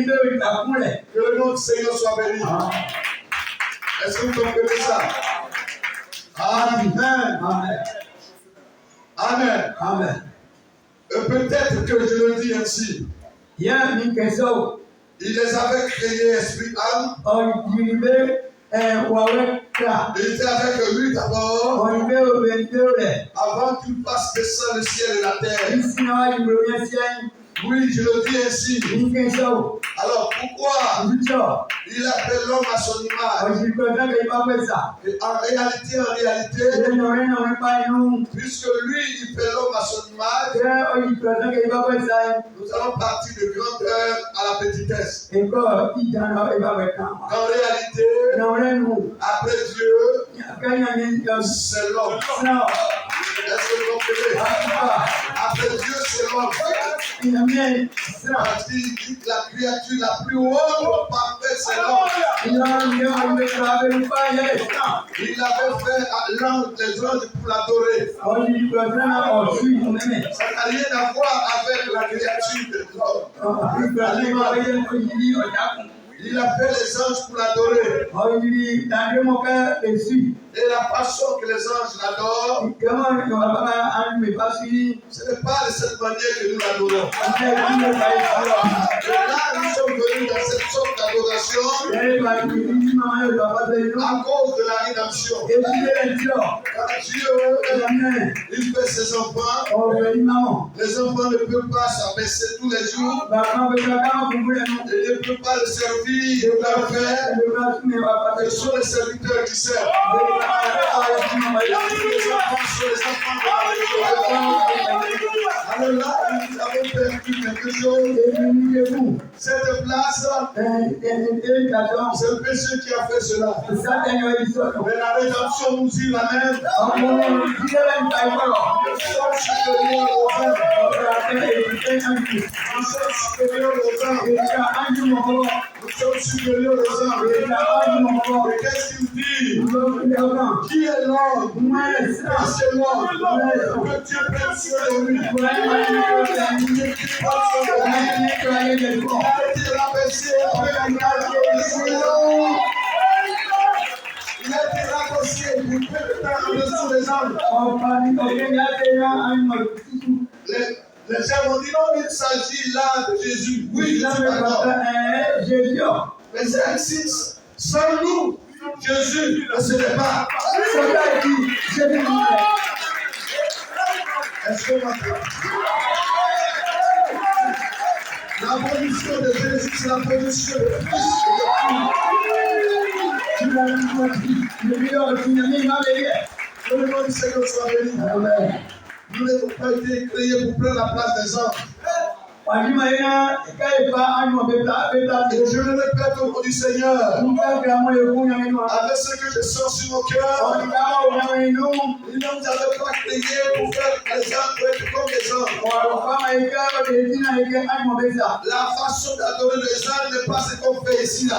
S1: Que le nom du Seigneur soit béni. Est-ce que vous comprenez ça? Amen. Amen. Amen. Peut-être que je le dis ainsi. Il les avait créés esprit âme. Il était avec lui d'abord. Avant qu'il fasse descendre le ciel et la terre. Oui, je le dis ainsi. Alors pourquoi il appelle l'homme à son image? Et en réalité, puisque lui il fait l'homme à son image, nous allons partir de grandeur à la petitesse. En réalité, après Dieu, c'est l'homme. Est-ce que vous comprenez? Après Dieu, c'est l'homme. Parce qu'il dit que la créature la plus haute, parfaite, c'est l'homme. Il avait fait les anges pour l'adorer. Ça n'a rien à voir avec la créature de l'homme. Il a fait les anges pour l'adorer. Et la façon que les anges l'adorent, ce n'est pas de cette manière que nous l'adorons. Et là, nous sommes venus dans cette sorte d'adoration à cause de la rédemption. Quand Dieu, il fait ses enfants, les enfants ne peuvent pas s'abaisser tous les jours. Ils ne peuvent pas le servir, de leur faire. Ce sont les serviteurs qui servent. Alors là, nous avons perdu quelque chose. Cette place, c'est le péché qui a fait cela. Mais la rédemption nous y ramène. Nous sommes supérieurs aux hommes. supérieurs aux anges. Nous sommes supérieurs aux anges. Et qu'est-ce qu'il dit? Qui est l'homme? C'est l'homme. Que Dieu prenne soin de lui. Il a été rabaissé avec un il a été rabaissé pour faire en dessous des anges. Les gens vont dire non, il s'agit là de Jésus. Oui, je suis d'accord. Mais c'est ainsi, sans nous, Jésus ne serait pas. Est-ce que maintenant, la position de Jésus, c'est la position de Christ. Que le nom du Seigneur soit béni. Nous n'avons pas été créés pour prendre la place des hommes. Et je le répète au nom du Seigneur. Avec ce que je sens sur mon cœur, il ne nous avait pas créés pour faire les hommes pour être comme les hommes. La façon d'adorer les hommes n'est pas ce qu'on fait ici là.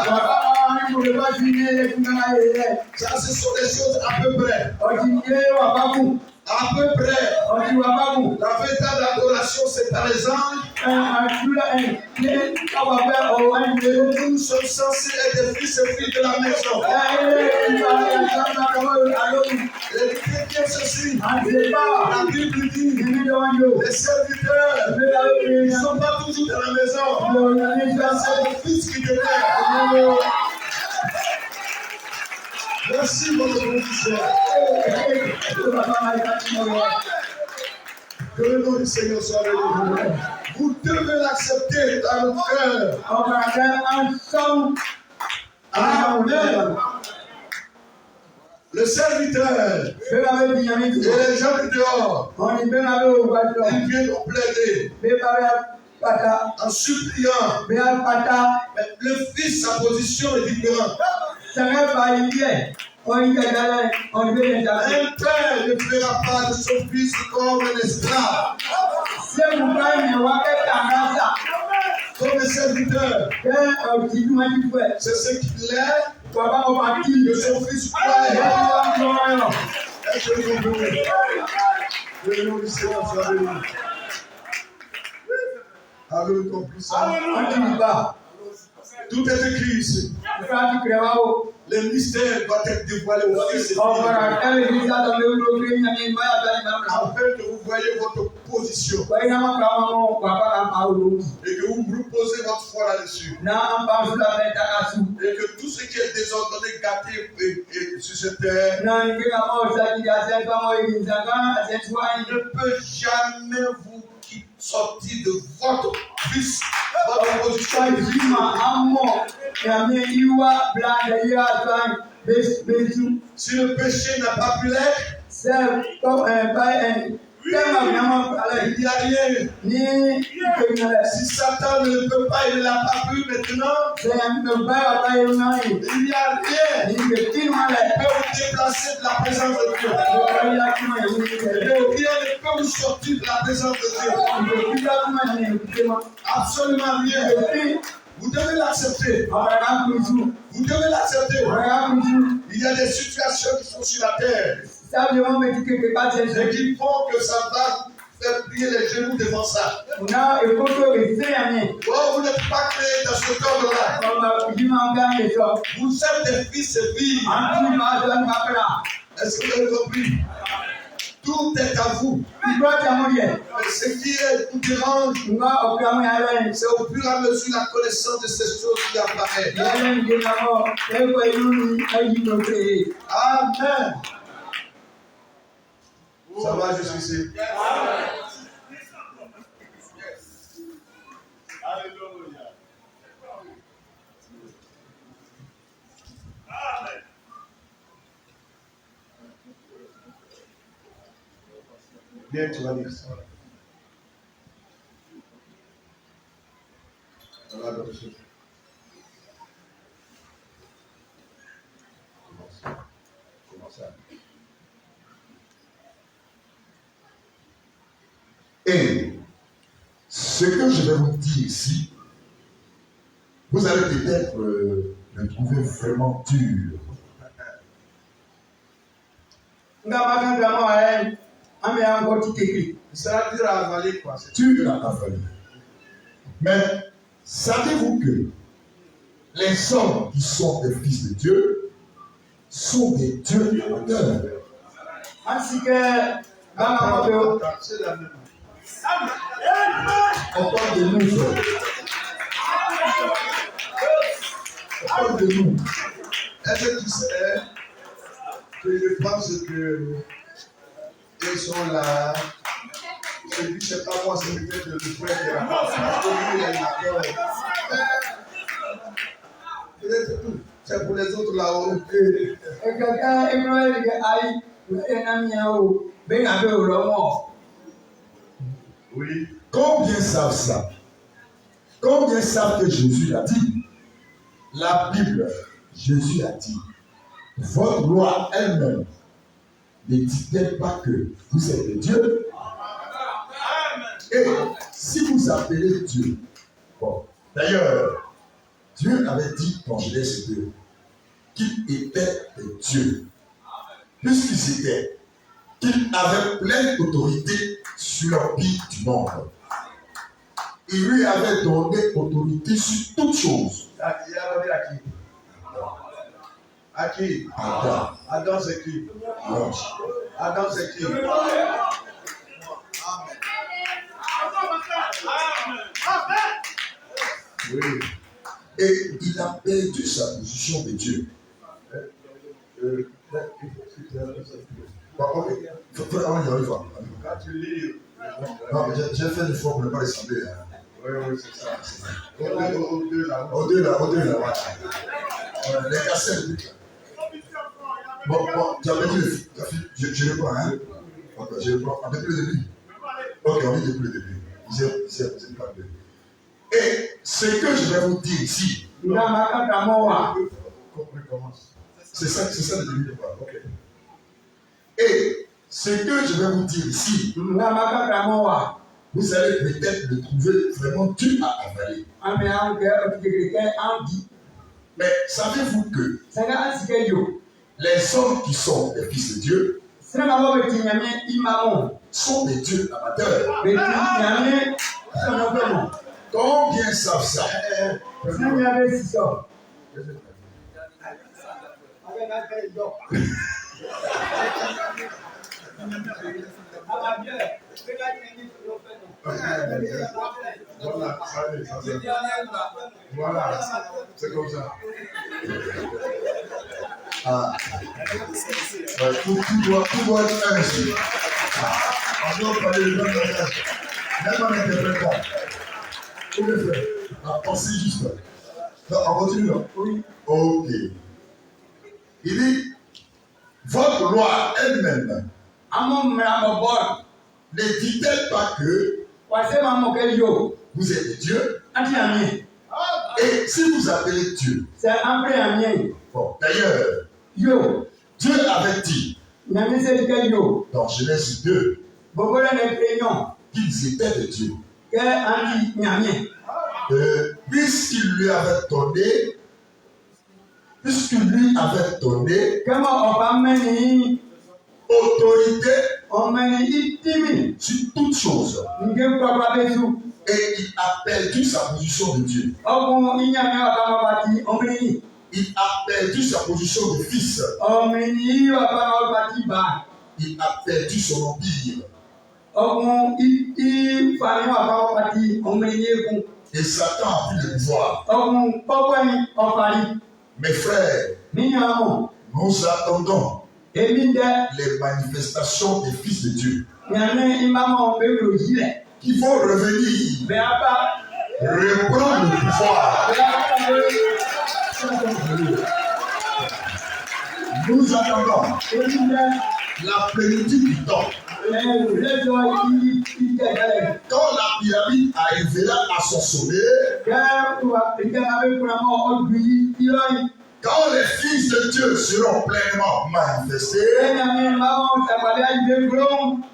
S1: Ça, ce sont des choses à peu près. À peu près. La véritable adoration, c'est par les anges. Nous sommes censés être des fils et filles de la maison. Les chrétiens, ceci. La Bible dit les serviteurs, ils ne sont pas toujours dans la maison. C'est les fils qui demeurent. Merci, votre professeur. Que le nom du Seigneur soit béni. Vous devez l'accepter dans le cœur. Amen. Le serviteur et les gens du dehors, ils viennent nous plaider en suppliant. Mais le fils, sa position est différente. Un père ne fera pas de son fils comme un esclave. Comme un serviteur, c'est ce qu'il est de son fils. Est-ce que vous voulez? Le nom du Seigneur soit béni. Avez-vous compris ça? Tout est écrit ici. Le mystère doit être dévoilé au Fils et afin que vous voyez votre position et que vous reposez votre foi là-dessus. Et que tout ce qui est désordonné, gâté sur cette terre ne peut jamais vous sortir de votre fils, votre position. Si le péché n'a pas pu l'être, il n'y a rien. Si Satan ne le peut pas, il ne l'a pas pu maintenant, il n'y a rien. Il peut vous déplacer de la présence de Dieu. Et rien ne peut vous sortir de la présence de Dieu. Absolument rien. Vous devez l'accepter. Vous devez l'accepter. Il y a des situations qui sont sur la terre et qui font que ça va faire plier les genoux devant ça. Oh, vous n'êtes pas créés dans ce corps-là. Vous êtes des fils et filles. Est-ce que vous avez compris? Tout est à vous. Mais ce qui vous dérange, c'est au fur et à mesure la connaissance de ces choses qui apparaît. Amen. Ça va jusqu'ici? Alléluia. Amen. Bien, tu vas dire ça. Voilà, donc, comment ça? Et
S3: ce que je vais vous dire ici, vous allez peut-être le trouver vraiment dur.
S1: Ça veut dire avaler quoi.
S3: Dur à avaler. Mais savez-vous que les hommes qui sont des fils de Dieu sont des dieux amateurs.
S1: C'est la même.
S3: On parle de nous, frère. On parle de nous.
S1: Est-ce que tu sais que je pense que ils sont là. Je dis, c'est pas moi, c'est peut-être le frère qui est là. Parce que lui, il est d'accord. Peut-être tout. C'est pour les autres là-haut. Oui.
S3: Combien savent ça? Combien savent que Jésus l'a dit? La Bible, Jésus a dit, votre loi elle-même ne dit-elle pas que vous êtes des dieux? Et si vous appelez Dieu, bon, d'ailleurs, Dieu avait dit dans Genèse 2 qu'ils étaient des dieux, puisqu'ils étaient, qu'ils avaient pleine autorité sur l'empire du monde. Il lui avait donné autorité sur toutes choses.
S1: Il a donné à qui? À qui?
S3: Adam.
S1: Adam, c'est qui?
S3: L'ange.
S1: Adam, c'est qui? Oui.
S3: Et il a perdu sa position de Dieu. Bon, ok. On y va.
S1: Quand tu lis.
S3: Non, mais j'ai fait l'effort pour ne pas ressembler.
S1: Oui, c'est ça. Au deux là.
S3: Au deux là, voilà. Les cassettes. Bon, j'avais dit, je reprends, hein. Ok, je reprends. Depuis le début. Ok, on dit depuis le début. C'est pas deux. Et ce que je vais vous dire ici, c'est ça le début de parole. Ok. Et ce que je vais vous dire ici, vous allez peut-être le trouver vraiment dur à avaler. Mais savez-vous que les hommes qui sont des fils de Dieu sont des dieux amateurs? Combien savent ça?
S1: Voilà, c'est comme ça.
S3: Ah. Tout doit être ainsi. On doit parler de même langage. Même en interprétant. Pour le faire. Pensez juste. Non, on continue. Oui. Ok. Il dit, votre loi elle-même ne dit-elle pas que vous êtes des dieux? Et si vous appelez Dieu, bon, d'ailleurs, Dieu avait dit dans Genèse 2 qu'ils étaient des dieux. Puisqu'il lui avait donné autorité sur toutes choses. Et il a perdu sa position de Dieu. Il a perdu sa position de fils. Il a perdu son empire. Et Satan a pris le pouvoir. Mes frères, nous attendons les manifestations des fils de Dieu qui vont revenir reprendre le pouvoir. Nous attendons la plénitude du temps. Quand la pyramide arrivera à son sommet, quand les fils de Dieu seront pleinement manifestés,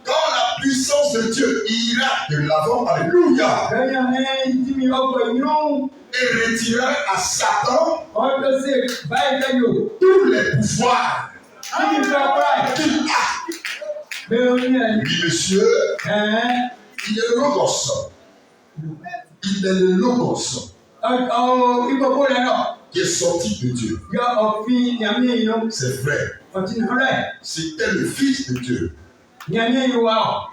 S3: quand la puissance puissance de Dieu ira de l'avant, alléluia, et retirera à Satan tous les pouvoirs qu'il a. Oui, monsieur, il est le Logos. Il est le Logos qui est sorti de Dieu. C'est vrai. C'était le Fils de Dieu.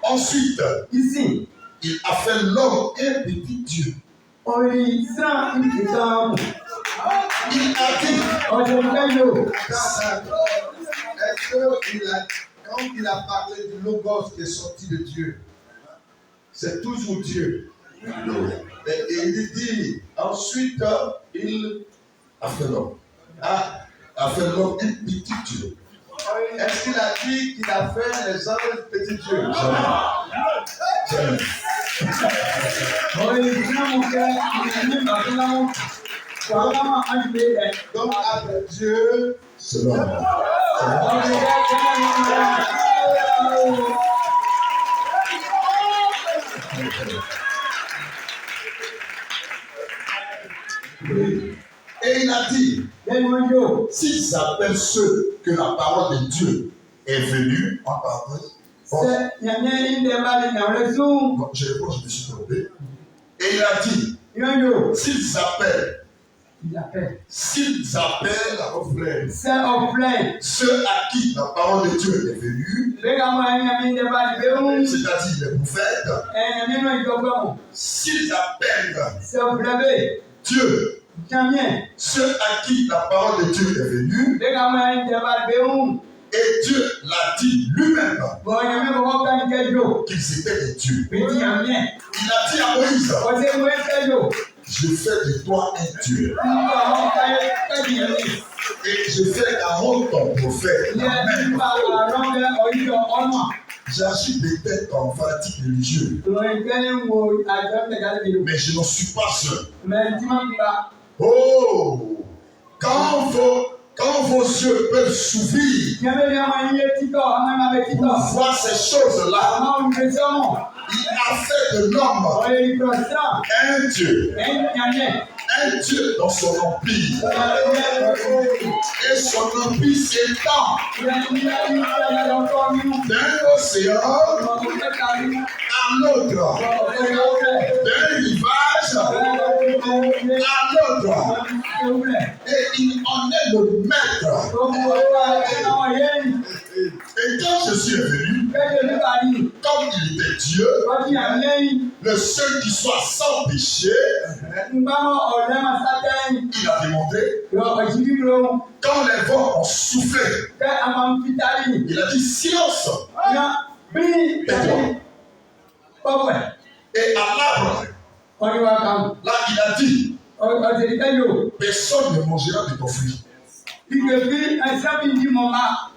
S3: Ensuite, il a fait l'homme un petit Dieu. Il a dit,
S1: quand il a parlé du Logos qui est sorti de Dieu, c'est toujours Dieu. Et il dit, ensuite, il
S3: a fait l'homme. A fait l'homme un petit Dieu.
S1: Est-ce qu'il a dit qu'il a fait les hommes petits dieux?
S3: Jamais.
S1: Donc après Dieu,
S3: c'est l'homme. Et il a dit, s'ils appellent ceux que la parole de Dieu est venue, en parenthèse, je réponds, je me suis trompé. Et il a dit, s'ils appellent ceux à qui la parole de Dieu est venue, c'est-à-dire les prophètes, s'ils appellent Dieu, ceux à qui la parole de Dieu est venue, et Dieu l'a dit lui-même qu'ils étaient des dieux. Il a dit à Moïse, je fais de toi un Dieu. Et je fais d'Aaron ton prophète. J'agis peut-être en fanatique religieux, mais je n'en suis pas seul. Oh, quand vos yeux peuvent s'ouvrir pour voir ces choses-là, il a fait de l'homme un Dieu. Un Dieu dans son empire. Et son empire s'étend d'un océan à l'autre, d'un rivage à l'autre. Et il en est le maître. Et quand Jésus est venu, comme il était Dieu, le seul qui soit sans péché, il a démontré, quand les vents ont soufflé, il a dit silence. Et à l'arbre, là il a dit, personne ne mangera de ton fruit.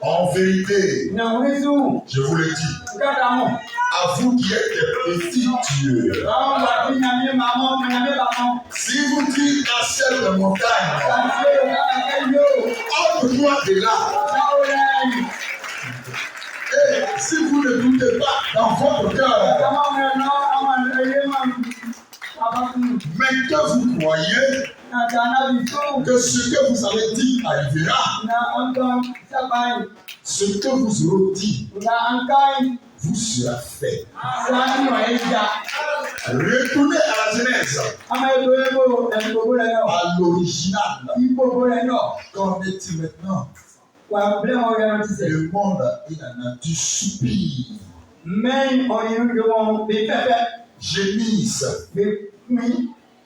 S3: En vérité, je vous le dis, à vous qui êtes des petits dieux, si vous dites à cette montagne, ôte-toi de là, et si vous ne doutez pas dans votre cœur, mais que vous croyez que ce que vous avez dit arrivera, ce que vous aurez dit vous sera fait. Retournez à la Genèse, à l'original. Qu'en est-il maintenant? Le monde et la nature soupirent, gémissent.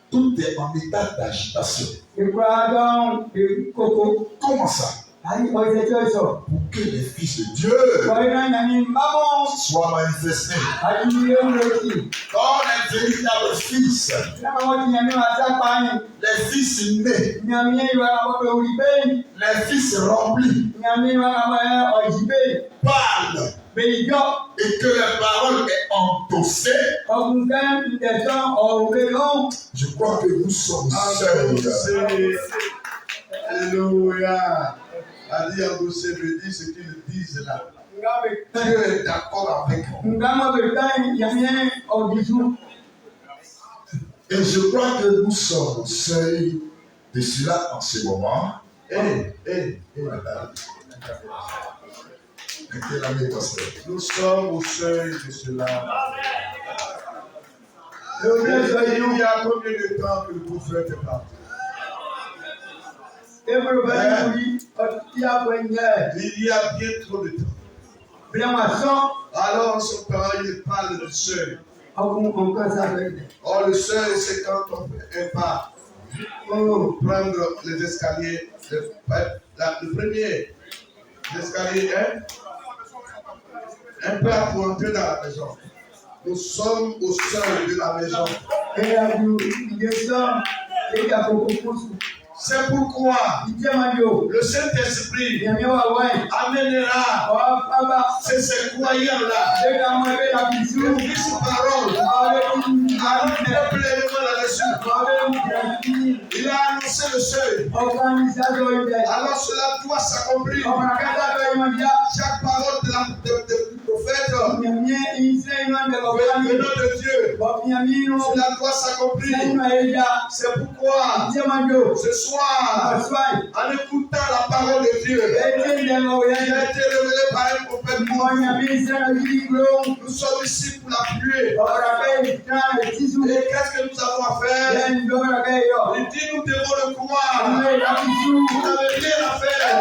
S3: Tout est en état d'agitation. Comment ça? Pour que les fils de Dieu soient manifestés comme les véritables fils. Les fils nés, les fils remplis, parlent. Et que la parole est endossée. Je crois que nous sommes seuls.
S1: Alléluia. Ali endossé veut dire ce qu'ils disent là.
S3: Dieu est d'accord avec nous. Et je crois que nous sommes au seuil de cela en ce moment. Nous sommes au seuil de cela. Il y a combien de temps que le prophète est parti? Il y a bien trop de temps. Alors son parent il parle du seuil. Or le seuil c'est quand on fait un pas pour prendre les escaliers, le premier escalier un peu pour entrer dans la maison. Nous sommes au seuil de la maison. C'est pourquoi le Saint-Esprit amènera ces croyants-là le Christ-parole à nous pleinement là-dessus. Il a annoncé le seuil. Alors cela doit s'accomplir. Chaque parole du prophète venant de Dieu, cela doit s'accomplir. C'est pourquoi ce soir, en écoutant la parole de Dieu, qui a été révélée par un prophète, nous sommes ici pour l'appuyer. Et qu'est-ce que nous avons à faire? Il dit nous devons le croire. Vous n'avez rien à faire.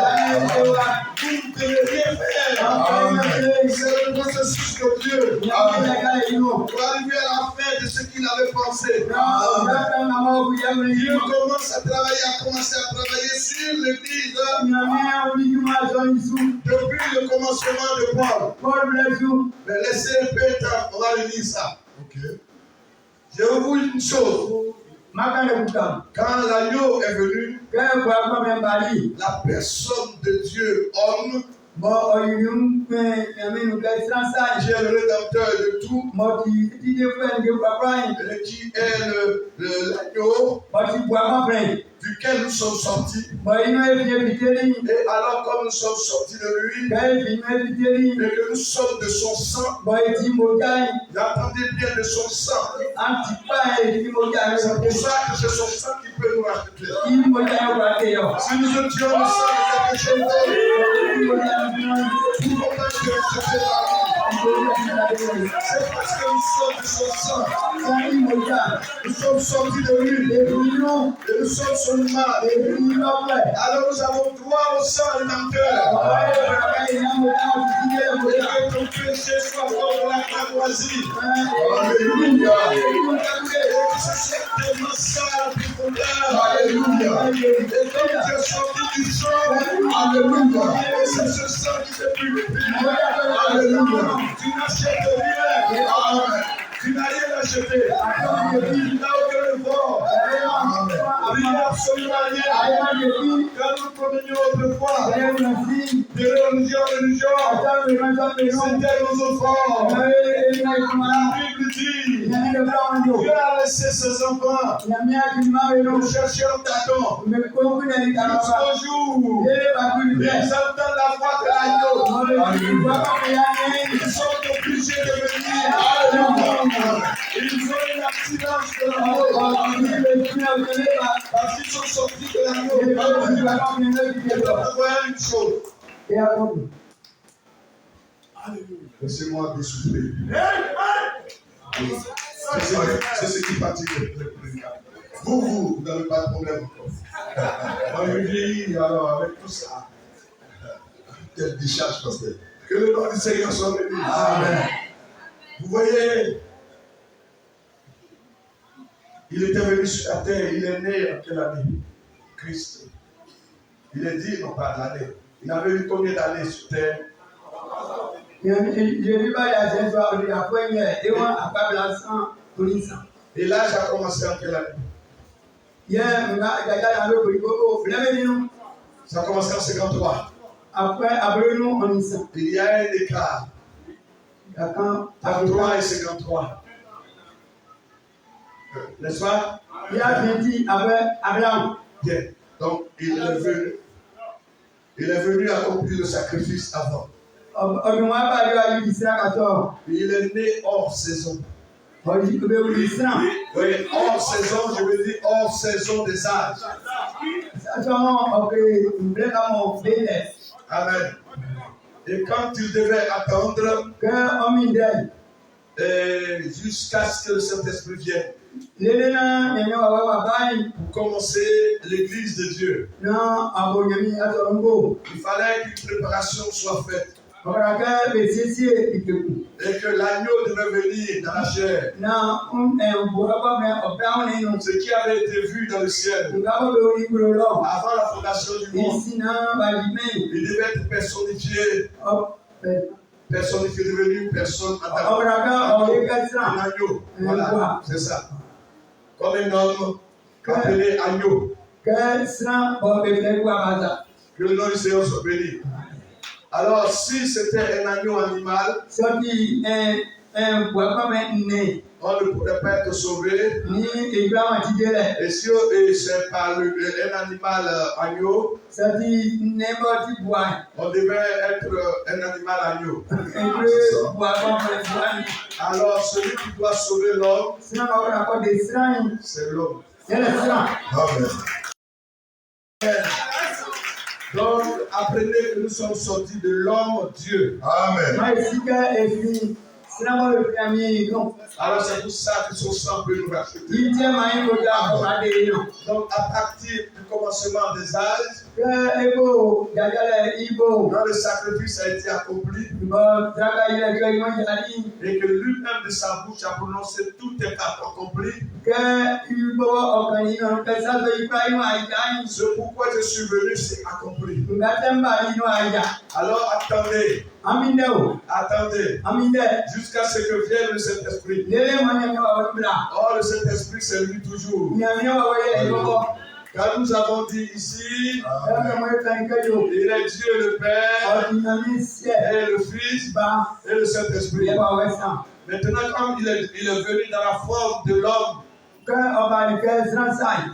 S3: Vous ne devez rien faire. C'est le processus de Dieu. Pour arriver à la fin de ce qu'il avait pensé. Il commence à commencer à travailler sur l'Église depuis le commencement de Paul. Mais laissez un peu de temps, on va lire ça. Okay. Je vais vous dire une chose. Quand l'agneau est venu, la personne de Dieu, homme, qui est le rédempteur de tout, qui est l'agneau duquel nous sommes sortis. Et alors comme nous sommes sortis de lui, et que nous sommes de son sang, attendez bien de son sang. C'est pour ça que c'est son sang qui peut nous racheter. Si nous étions le sang de quelque chose d'autre, nous pouvons pas nous racheter par lui. C'est parce que nous sommes de son sang. Nous sommes sortis de lui. Et nous sommes son mal. Alors nous avons droit au sang rédempteur. Et que ton péché soit comme la cramoisie. Alléluia. Et que ce soit tellement sale en profondeur. Alléluia. Et comme tu es sorti du sang, alléluia. Et c'est ce sang qui te purifie. Alléluia. Tu n'achètes rien. Amen. Tu n'as rien acheté. Tu n'as aucun effort. Rien, absolument rien. Quand nous promenions autrefois, de religion en religion, c'était nos efforts. La Bible dit, Dieu a laissé ses enfants nous chercher en tâton. Jusqu'au jour, ils entendent la voix de l'agneau. Ils sont obligés de venir. Ils ont une abstinence de l'agneau. Parce qu'ils sont sortis de l'agneau. Je vais voir une chose. Laissez-moi dessouffler. C'est ce qui fatigue le prédicateur. Vous n'avez pas de problème encore. Moi, je vieillis alors avec tout ça. Quelle décharge, pasteur. Que le nom du Seigneur soit béni. Amen. Vous voyez, il était venu sur la terre, il est né en quelle année? Christ. Il est dit, non pas l'année. Il avait eu combien d'années sur terre? Et l'âge a commencé en quelle année? Ça a commencé en 53. Il y a un écart. Entre 3 et 53. N'est-ce pas? Bien. Donc, il est venu accomplir le sacrifice avant.
S1: Il est né hors saison. Oui, hors saison, je veux dire hors saison des âges. Amen. Et quand il devait attendre jusqu'à ce que le Saint-Esprit vienne pour commencer l'église de Dieu, il fallait qu'une préparation soit faite. Et que l'agneau devait venir dans la chair. Ce qui avait été vu dans le ciel avant la fondation du monde, il devait être personnifié. Personnifié, devenu une personne un agneau. Voilà, c'est ça. Comme un homme appelé agneau. Que le nom du Seigneur soit béni. Alors, si c'était un agneau animal, on ne pourrait pas être sauvé. Et si c'est par un animal agneau, on devait être un animal agneau. Alors, celui qui doit sauver l'homme, c'est l'homme. Amen. Donc, apprenez que nous sommes sortis de l'homme Dieu. Amen. Alors, c'est pour ça que son sang peut nous racheter. Donc, à partir du commencement des âges, quand le sacrifice a été accompli, et que lui-même de sa bouche a prononcé tout est accompli, c'est pourquoi je suis venu, c'est accompli. Alors attendez. Attendez. Jusqu'à ce que vienne le Saint-Esprit. Oh, le Saint-Esprit, c'est lui toujours. Car nous avons dit ici, il est Dieu le Père, et le Fils, et le Saint-Esprit. Maintenant, comme il est venu dans la forme de l'homme,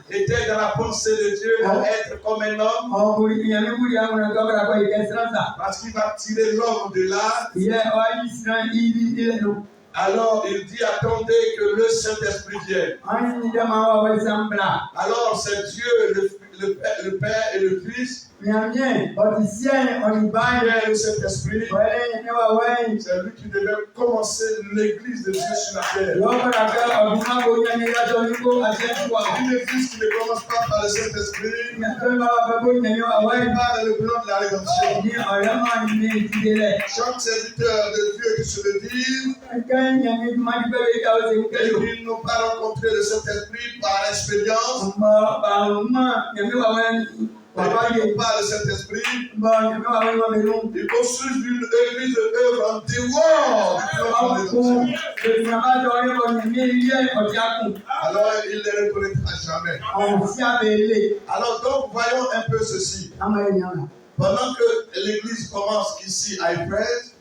S1: était dans la pensée de Dieu d'être comme un homme, parce qu'il va tirer l'homme de là. Alors il dit attendez que le Saint-Esprit vienne. Alors c'est Dieu le Père et le Fils. Et le Saint-Esprit, c'est lui qui devait commencer l'église de Dieu sur la terre. Une église qui ne commence pas par le Saint-Esprit, n'est pas dans le plan de la rédemption. Chaque serviteur de Dieu qui se le dit, et qui n'ont pas rencontré le Saint-Esprit par expérience, pas le Saint-Esprit, ils construisent une église de œuvre en dehors du plan de rédemption. Alors il ne les reconnaîtra jamais. Alors donc voyons un peu ceci. Pendant que l'église commence ici à Éphèse,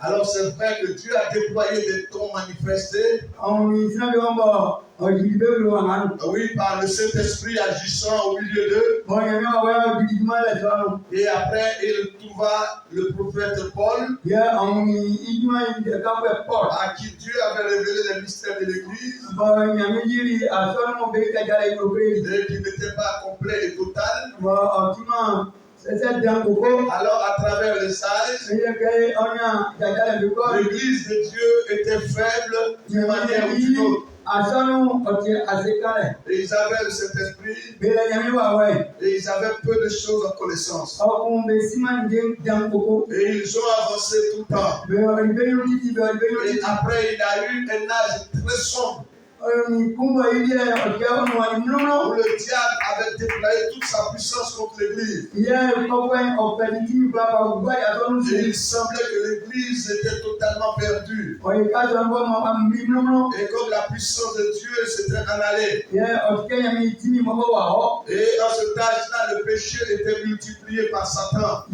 S1: alors c'est vrai que Dieu a déployé des dons manifestés. Oui, par le Saint-Esprit agissant au milieu d'eux. Et après, il trouva le prophète Paul, à qui Dieu avait révélé les mystères de l'Église, et qui n'était pas complet et total. Alors, à travers les sages, l'église de Dieu était faible d'une manière ou d'une autre. Et ils avaient le Saint-Esprit, et ils avaient peu de choses en connaissance. Et ils ont avancé tout le temps. Et après, il a eu un âge très sombre, où le diable avait déployé toute sa puissance contre l'église. Et il semblait que l'église était totalement perdue. Et comme la puissance de Dieu s'était en allée. Et en ce âge-là, le péché était multiplié par Satan.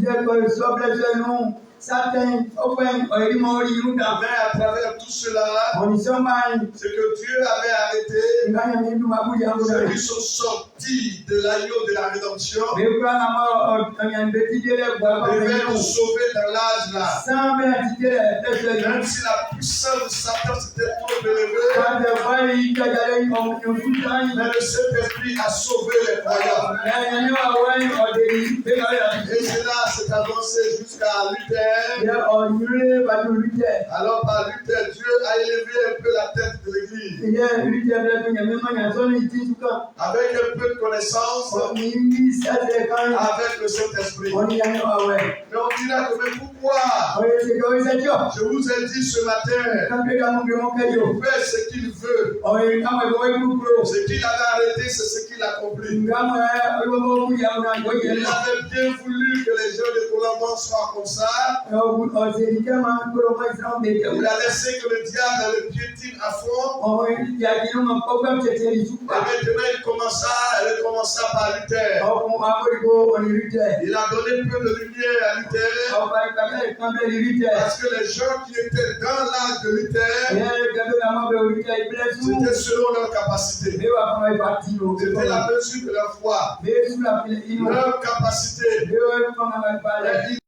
S2: Satan open orimo yuda.
S1: Mais à travers tout cela,
S2: Onisoma
S1: ce que Dieu avait arrêté,
S2: nganya mindu mabuja
S1: ceux
S2: ngudare.
S1: qui sont sortis de l'agneau de la rédemption,
S2: Bebra ngamo onyambeti jele baba
S1: devaient
S2: beno.
S1: nous sauver dans l'âge là.
S2: Sambe atijele tete.
S1: Même si la puissance de Satan s'était trop élevée,
S2: Kande vai jajale omufutai.
S1: mais le Saint-Esprit a sauvé les croyants.
S2: Nyanyo awai oderi begaya.
S1: Et cela s'est avancé jusqu'à Luther.
S2: Ya onyure badu lute.
S1: Alors par Luther, Dieu a élevé un peu la tête de l'Église.
S2: Ya lute bledo nyamema nyasoni itisuka.
S1: Avec un peu de connaissance,
S2: Oningi sase kan.
S1: avec le Saint-Esprit.
S2: Onyanyo awai.
S1: Mais on dira que mais pourquoi?
S2: Oye se ko isejo.
S1: Je vous ai dit ce matin,
S2: Kambe da mungu mokayo.
S1: il fait ce qu'il veut.
S2: Oye kama boy bukro.
S1: Ce qu'il avait arrêté, c'est ce qu'il a accompli.
S2: Ngama oyo mo kuya una
S1: Il
S2: goye.
S1: avait bien voulu que les gens de Colombon soient comme ça.
S2: Ozeri kama kuro mai sambe.
S1: Il a laissé que le diable le piétine à fond.
S2: Oye ya kinu makoba tete
S1: Et
S2: isuka.
S1: maintenant, il recommença par Luther.
S2: Oku aborigo onirite.
S1: Il a donné peu de lumière à Luther.
S2: Oba kama kambe lirite.
S1: Parce que les gens qui étaient dans l'âge de Luther,
S2: Ye kambe na mabe orite iblesu.
S1: c'était selon leur capacité.
S2: Mewa kama ipatino.
S1: C'était la mesure de leur foi,
S2: Besu la pile ino.
S1: leur capacité.
S2: Mewa kama mapale.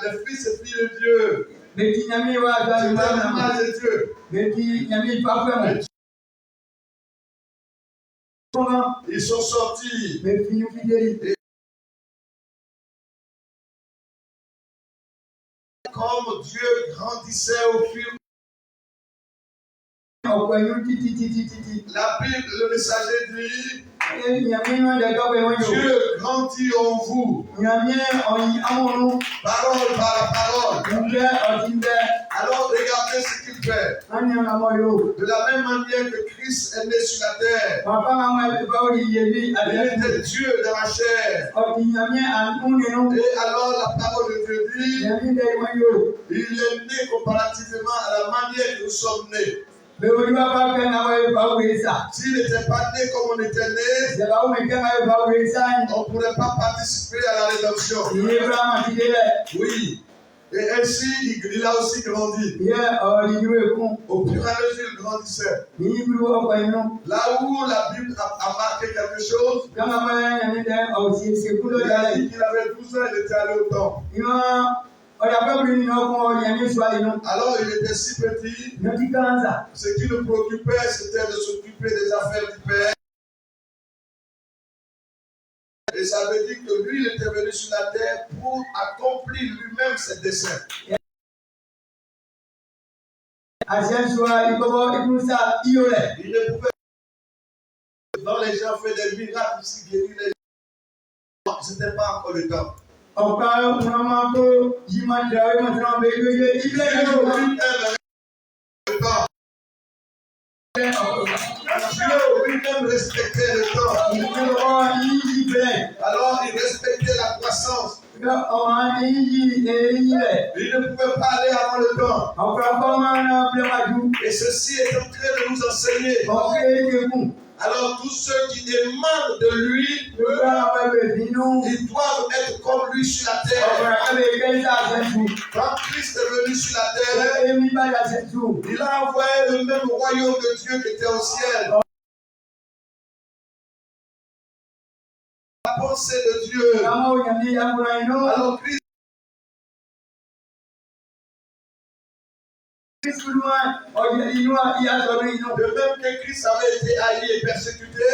S1: Les fils et filles de Dieu,
S2: Beti nyami wa
S1: c'était
S2: dalwana.
S1: l'image de Dieu.
S2: Beti nyami papema.
S1: Ils sont sortis.
S2: Beti nyufideli.
S1: Comme Dieu grandissait au fil.
S2: Okwenyu titi titi titi.
S1: La Bible, le messager dit,
S2: Nyami wa daga we wanyo.
S1: Dieu grandit en vous,
S2: Nyami oyi amonu.
S1: parole par parole.
S2: Nge otimbe.
S1: Alors regardez ce qu'il fait.
S2: Anya na moyo.
S1: De la même manière que Christ est né sur la terre,
S2: Papa mama bauri yebi
S1: il
S2: ale.
S1: était Dieu dans la chair.
S2: Oti nyami anuneno.
S1: Et alors la parole de Dieu dit,
S2: Nyami dai wanyo.
S1: il est né comparativement à la manière que nous sommes nés.
S2: Beuri baba kana we bawesa.
S1: S'il n'était pas né comme on était né,
S2: Zeba ume kana we bawesa.
S1: on ne pourrait pas participer à la rédemption.
S2: Abraham atidele.
S1: Oui. Et ainsi, il a aussi grandi.
S2: Ye oliwe kun.
S1: Au fur et à mesure, il grandissait.
S2: Ni bulu okwenyu.
S1: Là où la Bible a marqué quelque chose,
S2: Kama maya nyami dai osi sekulo
S1: il a
S2: dai.
S1: dit qu'il avait 12 ans, il était allé au temple.
S2: Ima oya babuli no ko nyami swali no.
S1: Alors il était si petit,
S2: Noti kanza.
S1: ce qui le préoccupait, c'était de s'occuper des affaires du Père. Et ça veut dire que lui, il était venu sur la terre pour accomplir lui-même ses desseins.
S2: Asienswa ikobo ikusa iyole.
S1: Il ne pouvait pas. Quand les gens font des miracles, ici guérir les gens, ce n'était pas encore le temps.
S2: Ọ̀pá ọmọ yimanda ẹ̀wọ̀n tí wọ́n bẹ gbé ilé
S1: Dieu
S2: yóò.
S1: lui-même le temps. Dieu lui-même respectait le temps.
S2: Ìjọba yíyí bẹ̀rẹ̀.
S1: Alors il respectait la croissance.
S2: Ọmọ yíyí èyí rẹ̀.
S1: Il ne pouvait pas aller avant le temps.
S2: Ọ̀pọ̀ ọmọ náà bẹ̀rẹ̀ wájú.
S1: Et ceci est en train de nous enseigner.
S2: Ọ̀pọ̀ èyí kù.
S1: Alors tous ceux qui émanent de lui,
S2: Lọ́wọ́ àwọn ẹgbẹ́ bínú.
S1: ils doivent être comme lui sur la
S2: Ọ̀pọ̀
S1: terre.
S2: ẹgbẹ́ kẹ́ńtà sẹ́tù.
S1: Quand Christ est venu sur la terre,
S2: Èmi bá yà sẹ́tù.
S1: il a envoyé le même royaume de Dieu qui était au ciel. La pensée de Dieu.
S2: Àwọn òyìnbí àkùnrin inú.
S1: Alors Christ
S2: Kristuwa ọ̀jẹ̀ inú ìyàtọ̀ ní inú.
S1: de même que Christ avait été haï et persécuté,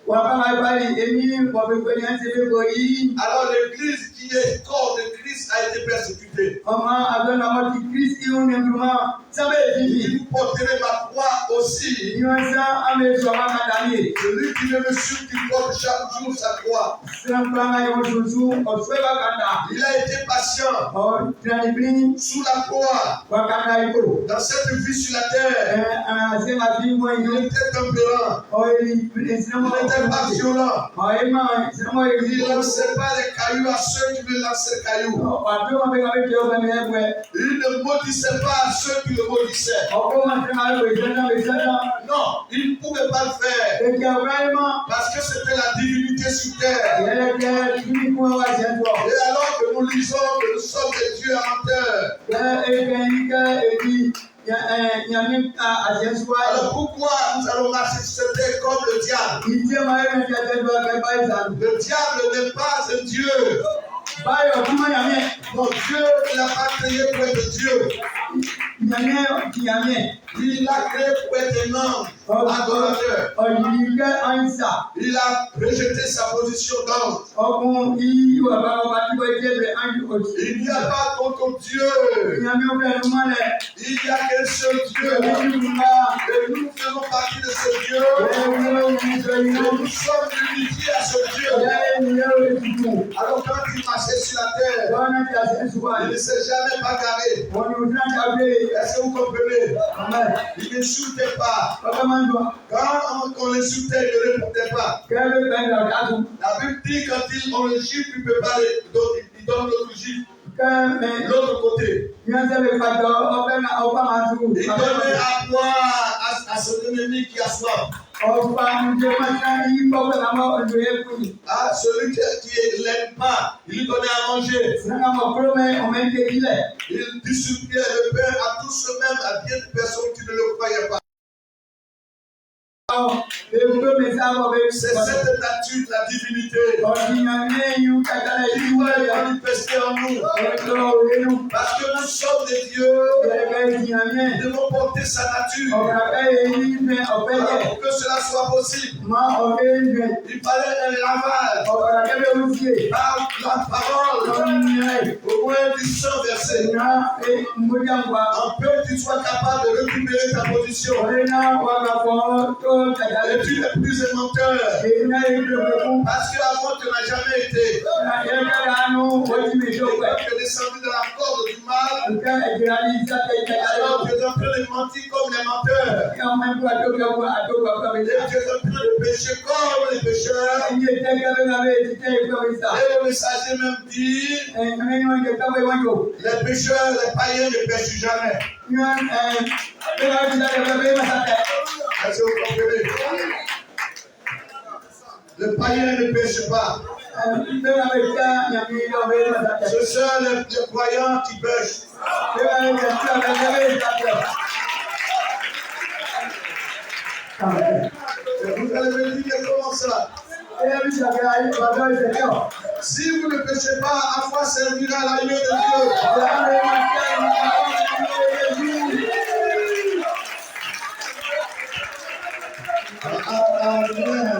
S2: Wà bá máa bá rí èmi bọ̀bẹ̀ ní ẹ̀sìn pé kò yí.
S1: alors l'église qui est corps de Christ a été persécutée.
S2: Ọmọ àgbẹ̀nà ọmọ ti Kristi ń ní ìdúmọ̀ sábẹ̀ ìdíjì.
S1: Vous porterez ma croix aussi.
S2: Ìwọ̀n sá àmì èso ọmọ àkàdàmì.
S1: Celui qui ne me suit, qui porte chaque jour sa croix.
S2: Sẹ́ńpá ìwọ̀n ṣoṣù ọ̀ṣọ́ ìwàkàdà.
S1: Il a été patient
S2: Ọ̀tìrìnbí
S1: sous la croix.
S2: wàkàdà ìkó.
S1: Dans cette vie sur la terre,
S2: Ṣé màá fi wọ́n
S1: il
S2: ìlú?
S1: était tempérant.
S2: Ọ̀yẹ̀lì ìsinmi
S1: Il n'était pas violent.
S2: Ọ̀yẹ̀mọ̀ ìsinmi
S1: Il
S2: ìlú.
S1: ne lançait pas les cailloux à ceux qui lui lançaient les cailloux.
S2: Ọ̀pàdé wọn bẹ kàwé kí ọgbẹ́ mi ẹgbẹ́.
S1: Il ne maudissait pas à ceux qui le maudissaient.
S2: Ọ̀pọ̀ wọn ti máa ń lo ìṣẹ́ná mi
S1: Non, il ne pouvait pas le faire. Parce que c'était la divinité sur terre. Et alors que nous lisons que nous sommes des dieux amateurs. Alors pourquoi nous allons accepter comme le diable? Le diable n'est pas un dieu. Mon Dieu n'a pas créé pour être Dieu. Il a créé pour être un ange, adorateur. Il a rejeté sa position d'ange. Il n'y a pas d'autre Dieu. Il n'y a qu'un seul Dieu. Et nous faisons partie de ce Dieu. Et nous sommes unifiés à ce Dieu. Alors quand il marchait sur la terre, il ne s'est jamais bagarré. Est-ce que vous comprenez? Il n'insultait pas. Quand on l'insultait, il ne répondait pas. La Bible dit quand on le gifle, il ne peut pas, il donne l'autre gifle. L'autre côté. Il donnait à boire à son ennemi qui a soif. Celui qui ne l'aime pas, il lui donnait à manger. Il distribuait le pain à tous ceux-mêmes, à bien des personnes qui ne le croyaient pas. C'est cette nature de la divinité qui manifestait en nous. Parce que nous sommes des dieux, nous devons porter sa nature. Alors, pour que cela soit possible, il fallait un lavage par la parole, au moins du sang versé. En peu que tu sois capable de récupérer ta position. Et tu n'es plus un menteur. Parce qu'avant tu n'as jamais été. Et quand tu es descendu de la corde du mal, alors tu es en train de mentir comme les menteurs. Et tu es en train de pécher comme les pécheurs. Et le messager même dit, les pécheurs, les païens ne pêchent jamais. Est-ce que vous comprenez? Le païen ne pêche pas. Ce sont les croyants qui pêchent. Vous allez me dire comment ça? Si vous ne péchez pas, à quoi servira l'agneau de Dieu? Amen.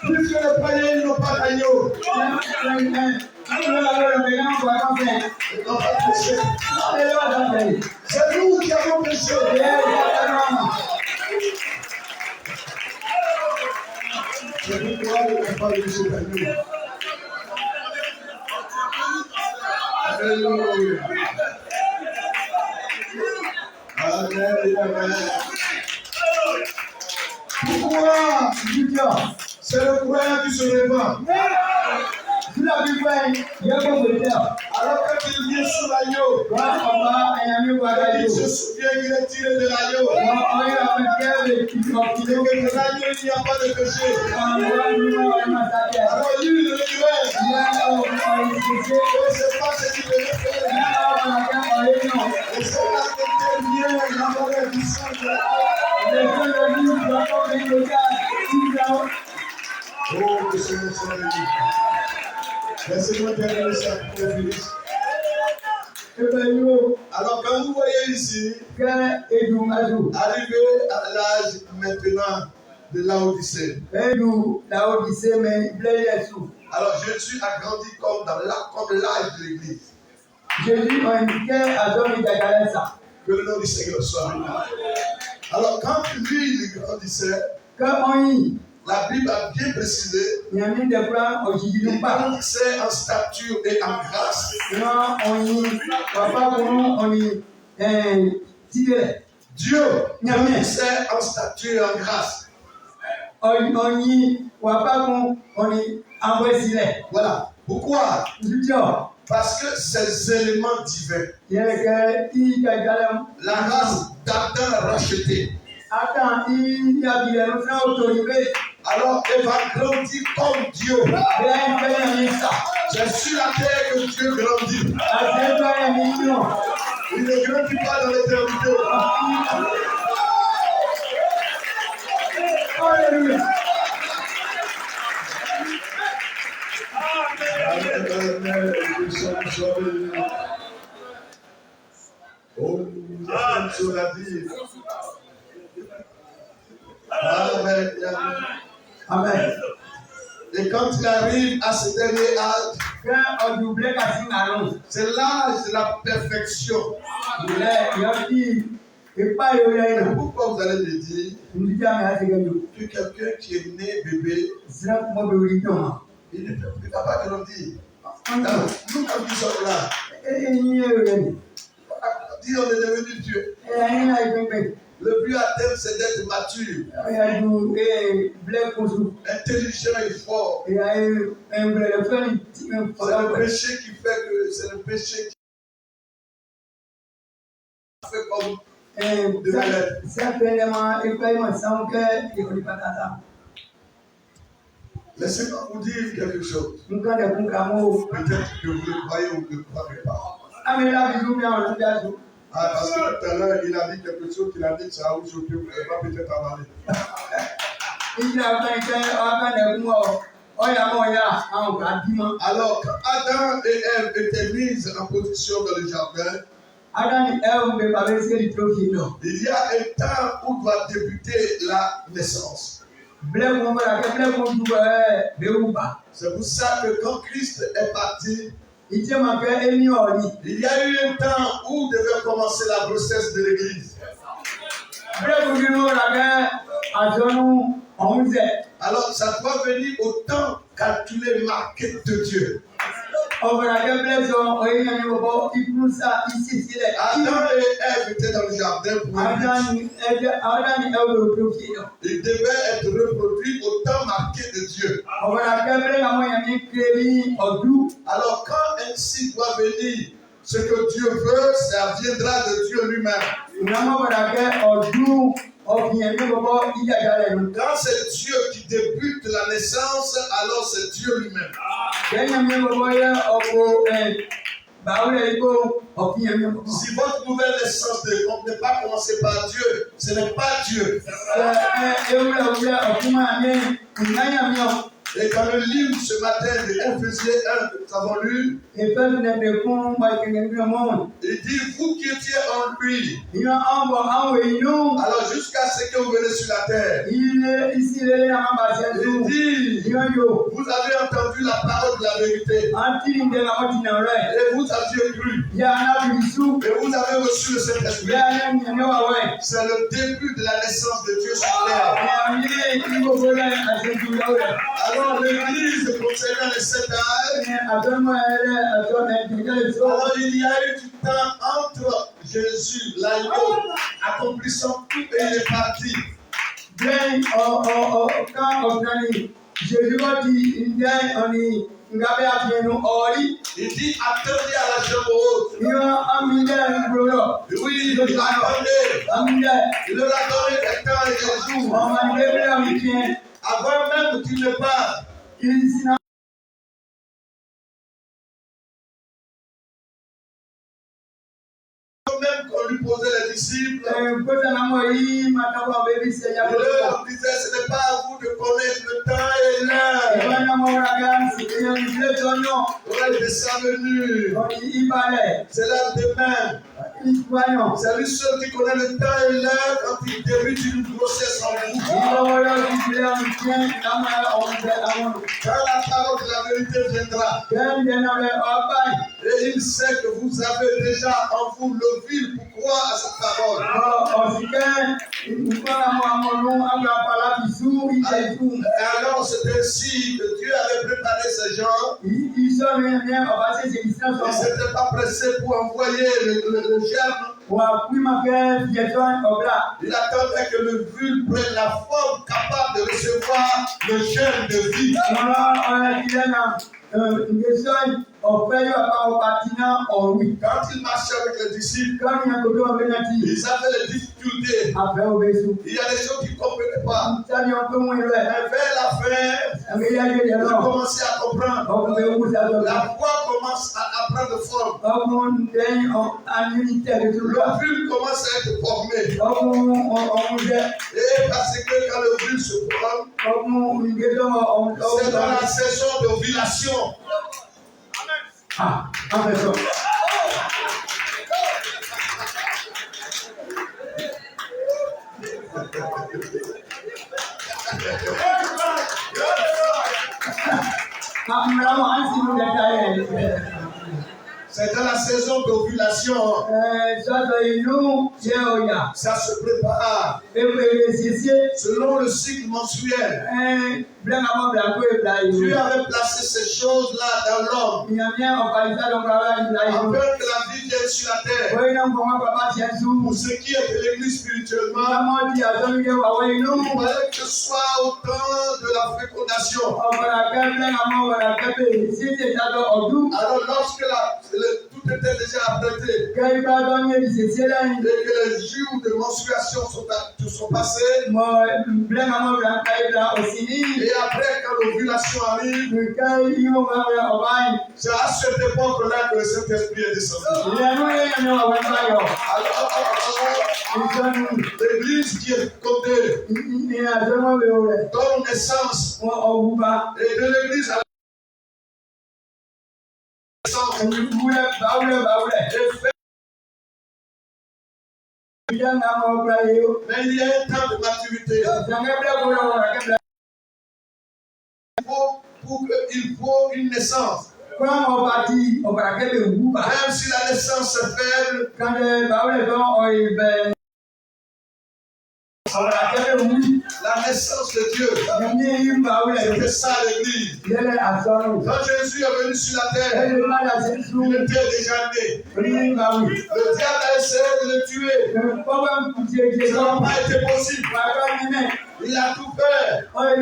S1: Puisque les païens n'ont pas d'agneau, ils n'ont pas péché. C'est nous qui avons péché. C'est pourquoi il n'a pas péché d'agneau. Alléluia. Amen. Pourquoi? C'est le croyant qui se répand. Alors quand il vient sur l'agneau, il se souvient qu'il est tiré de l'agneau. Et que de l'agneau, il n'y a pas de péché. Alors lui, il le révèle. Il ne sait pas ce qu'il devait faire. Et c'est là que Dieu vient, il a envoyé du sang de oh, que ce nom soit béni. Laissez-moi terminer ça pour finir. Alors, quand vous voyez ici, arrivé à l'âge maintenant de Laodicée. Alors, Jésus a grandi comme l'âge de l'église. Que le nom du Seigneur soit béni. Alors, quand lui, il grandissait, la Bible a bien précisé, il grandissait en stature et en grâce. Dieu grandissait en stature et en grâce. Voilà. Pourquoi? Parce que ces éléments divins, la race d'Adam racheté,
S3: Alors elle va grandir comme Dieu. C'est sur la terre que Dieu grandit. Il ne grandit pas dans l'éternité.
S2: Alléluia.
S3: Oh, sur la vie. Amen.
S2: Amen.
S3: Et quand il arrive à ce dernier âge, c'est l'âge de la perfection. Pourquoi vous allez me dire que quelqu'un qui est né bébé, il ne peut pas grandir. Nous, quand nous sommes là, dis on est devenu Dieu. Le but à terme, c'est d'être mature, intelligent et fort. C'est le péché qui fait que c'est le péché qui fait comme de la lettre. Laissez-moi vous dire quelque chose. Peut-être que vous le croyez ou ne le croyez pas. Parce que tout à l'heure, il a dit quelque chose qu'il a dit ça aujourd'hui, vous n'avez pas peut-être avaler. Alors, quand Adam et Ève étaient mis en position dans le jardin, il y a un temps où doit débuter la naissance. C'est pour ça que quand Christ est parti, il y a eu un temps où devait commencer la grossesse de l'Église. Alors, ça doit venir au temps calculé, marqué de Dieu. Adam et Ève étaient dans le jardin pour ils devaient être reproduits au temps marqué de Dieu. Alors quand ainsi doit venir ce que Dieu veut, ça viendra de Dieu lui-même. Quand c'est Dieu qui débute la naissance, alors c'est Dieu lui-même. Si votre nouvelle naissance n'est pas commencée par Dieu, ce n'est pas Dieu. Et dans le livre ce matin de Éphésiens 1 que nous avons lu, il dit, vous qui étiez en lui, alors jusqu'à ce que vous venez sur la terre, il dit, vous avez entendu la parole de la vérité, et vous aviez cru, et vous avez reçu le Saint-Esprit. C'est le début de la naissance de Dieu sur terre. Alors l'Église concernant les 7 âges, alors il y a eu du temps entre Jésus, l'agneau, accomplissant tout et il est parti. Il dit attendez à la jambe haute. Oui, il attendait. Il leur a donné des temps et des jours. Avant même qu'il ne parte. Même qu'on lui posait les disciples, il leur disait ce n'est pas à vous de connaître le temps et l'heure. Il est venu. C'est l'heure demain. C'est lui seul qui connaît le temps et l'heure quand il débute une grossesse en vous. Quand la parole de la vérité viendra, et il sait que vous avez déjà en vous le vil pour croire à cette parole. Alors c'est ainsi que Dieu avait préparé ces gens. Il ne s'était pas pressé pour envoyer le germe. Il attendait que le vulve prenne la forme capable de recevoir le germe de vie.
S1: Quand il marchait avec les disciples, ils avaient des difficultés. Il y a des choses qu'ils ne comprenaient pas. Mais vers la fin, ils ont commencé à comprendre. La foi commence à prendre forme. L'ovule commence à être formé. Et parce que quand l'ovule se forme, c'est dans la saison d'ovulation. C'est dans la saison d'ovulation. Ça se prépare selon le cycle mensuel. Dieu avait placé ces choses-là dans l'homme afin que la vie vienne sur la terre. Pour ce qui est de l'église spirituellement, il fallait que ce soit au temps de la fécondation. Alors lorsque tout était déjà apprêté et que les jours de menstruation sont passés, et après quand l'ovulation arrive, c'est à cette époque-là que le Saint-Esprit est descendu. Alors, l'église qui est fécondée donne naissance, et de l'église à mais il y a un temps de maturité. Il faut une naissance. Même si la naissance est faible, la naissance de Dieu, c'était ça l'église. Quand Jésus est venu sur la terre, il était déjà né. Le diable a essayé de le tuer. Ça n'a pas été possible. Il a tout fait. Mais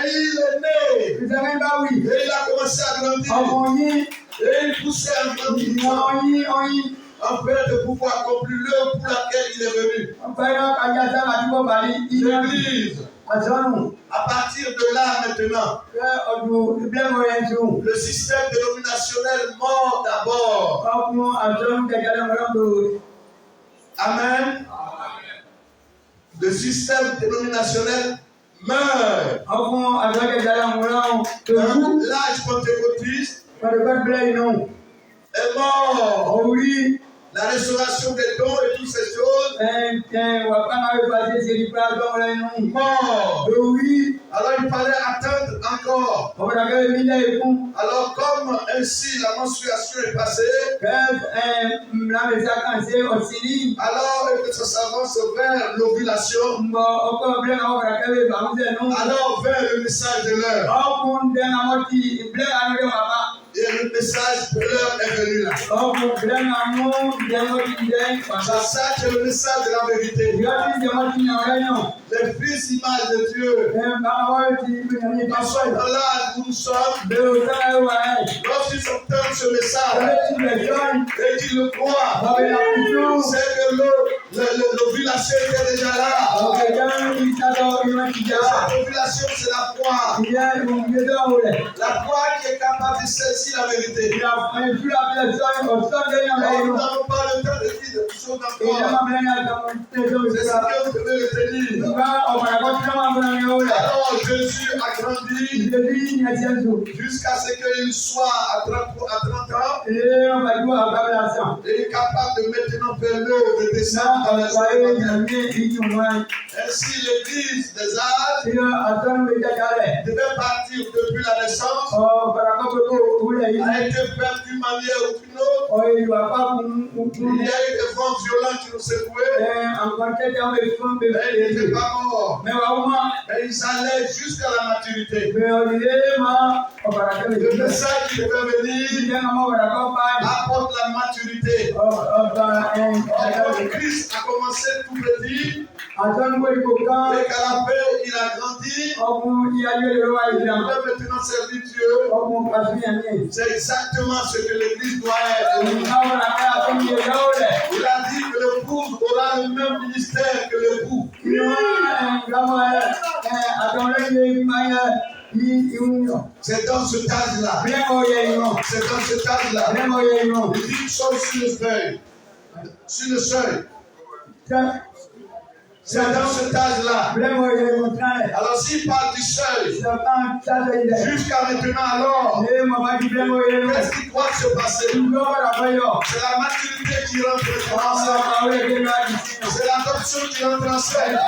S1: il est né. Et il a commencé à grandir. Et il poussait à grandir. Afin de pouvoir accomplir l'œuvre pour laquelle il est venu. L'église, à partir de là maintenant, le système dénominationnel mort d'abord. Amen. Le système dénominationnel meurt. L'âge pentecôtiste est mort. La restauration des dons et toutes ces choses. Mort. Alors il fallait attendre encore. Alors comme ainsi la menstruation est passée, alors que ça s'avance vers l'ovulation, alors vers le message de l'heure. Et le message de l'heure est venu là. C'est ça que le message de la vérité. Les fils images de Dieu. Parce que dans l'âge où nous sommes, lorsqu'ils entendent ce message et qu'ils le croient, c'est que l'ovulation était déjà là. Cette ovulation, c'est la foi. La foi qui est capable de saisir la vérité. Nous n'avons pas le temps de dire des choses encore. C'est ce que vous devez retenir. Alors Jésus a grandi jusqu'à ce qu'il soit à 30 ans. Et il est capable de maintenant faire l'œuvre de descendre dans la joie. Ainsi l'église des âges devait partir depuis la naissance. A été fait d'une manière ou d'une autre. Il y a eu des vents violents qui nous secouaient. Mais ils n'étaient pas morts. Mais ils allaient jusqu'à la maturité. Le message qui devait venir apporte la maturité. Or, Christ a commencé tout petit. Et qu'à la paix, il a grandi. Il va maintenant servir Dieu. C'est exactement ce que l'Église doit être. Il a dit que l'épouse aura le même ministère que l'époux. C'est dans ce âge-là. C'est dans cet âge-là. Il dit une chose sur le seuil. Sur le seuil. C'est dans cet âge-là. Alors s'il parle du seuil, jusqu'à maintenant alors, qu'est-ce qui doit se passer? C'est la maturité qui rentre en scène. C'est l'adoption qui rentre en scène.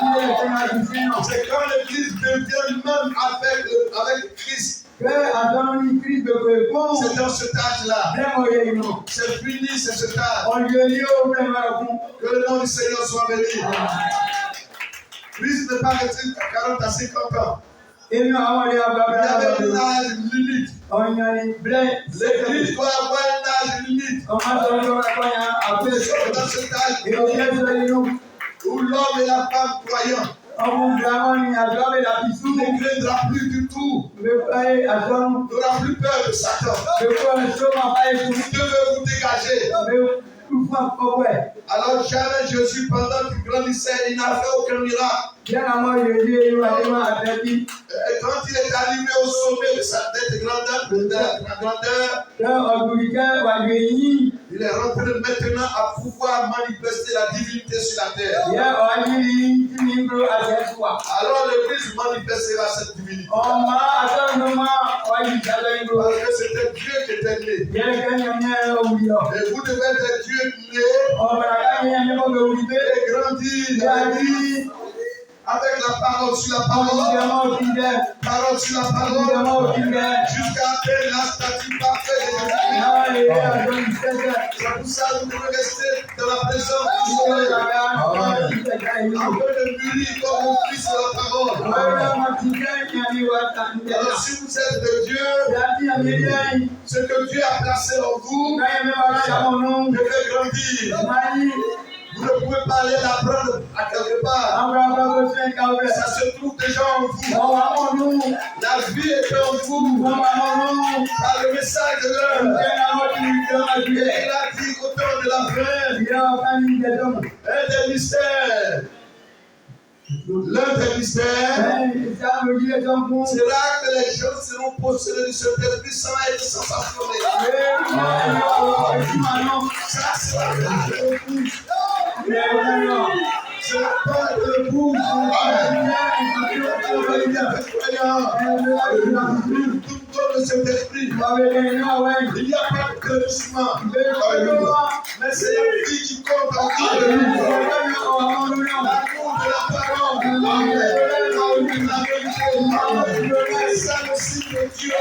S1: C'est quand l'Église devient même avec Christ. C'est dans cet âge-là. C'est fini, c'est cet âge. Que le nom du Seigneur soit béni. Christ n'est pas resté 40 à 50 ans. Il y avait un âge limite. L'Église doit avoir un âge limite. Dans cet âge où l'homme et la femme croyants ne craindra plus du tout. N'aura plus peur de Satan. Vous devez vous dégager. Alors jamais Jésus, pendant qu'il grandissait, il n'a fait aucun miracle. Et quand il est arrivé au sommet de sa tête grandeur, il est rentré maintenant à pouvoir manifester la divinité sur la terre. Alors l'Église manifestera cette divinité. Parce que c'était Dieu qui était né. Et vous devez être Dieu né et grandir avec la parole sur la parole, parole sur la parole, jusqu'à atteindre la statue parfaite de Jésus. C'est pour ça que vous devez rester dans la présence du Seigneur, en train de mûrir comme mon fils de la parole. Alors si vous êtes de Dieu, ce que Dieu a placé en vous, devez grandir. Vous ne pouvez pas aller l'apprendre à quelque part. Ça se trouve déjà en vous. La vie est en vous. Par le message de l'heure. Et il a dit au temps de la fin, un des mystères. L'un des mystères sera que les gens seront possédés de cet esprit sans être sensationnés. Ça sera c'est la part de l'épouse. Tout donne cet esprit. Il n'y a pas de crédissement. Mais c'est la vie qui compte en vous. L'amour de la parole. La salle aussi de Dieu.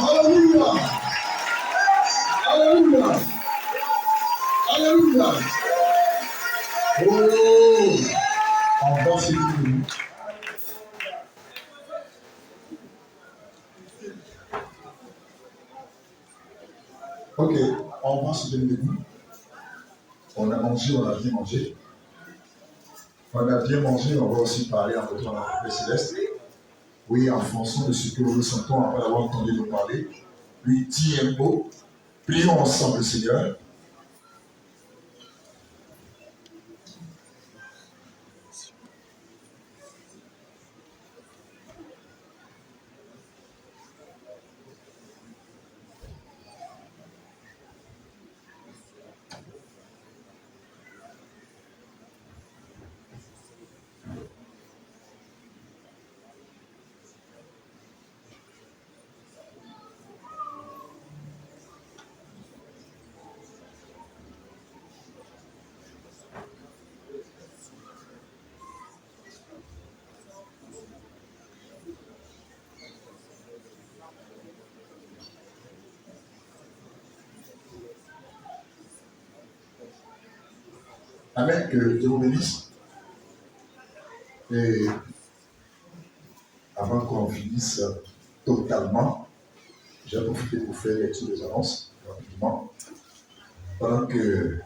S1: Alléluia. Alléluia. Alléluia. Oh, on va se dire. Ok, on va se donner. On a mangé, on a bien mangé. On a bien mangé, on va aussi parler en retournant à la paix céleste. Oui, en fonction de ce que nous ressentons après avoir entendu nous parler. Lui, dit un mot. Prions ensemble, Seigneur. Amen, que Dieu vous bénisse. Et avant qu'on finisse totalement, j'ai profité pour faire lecture des annonces rapidement. Pendant que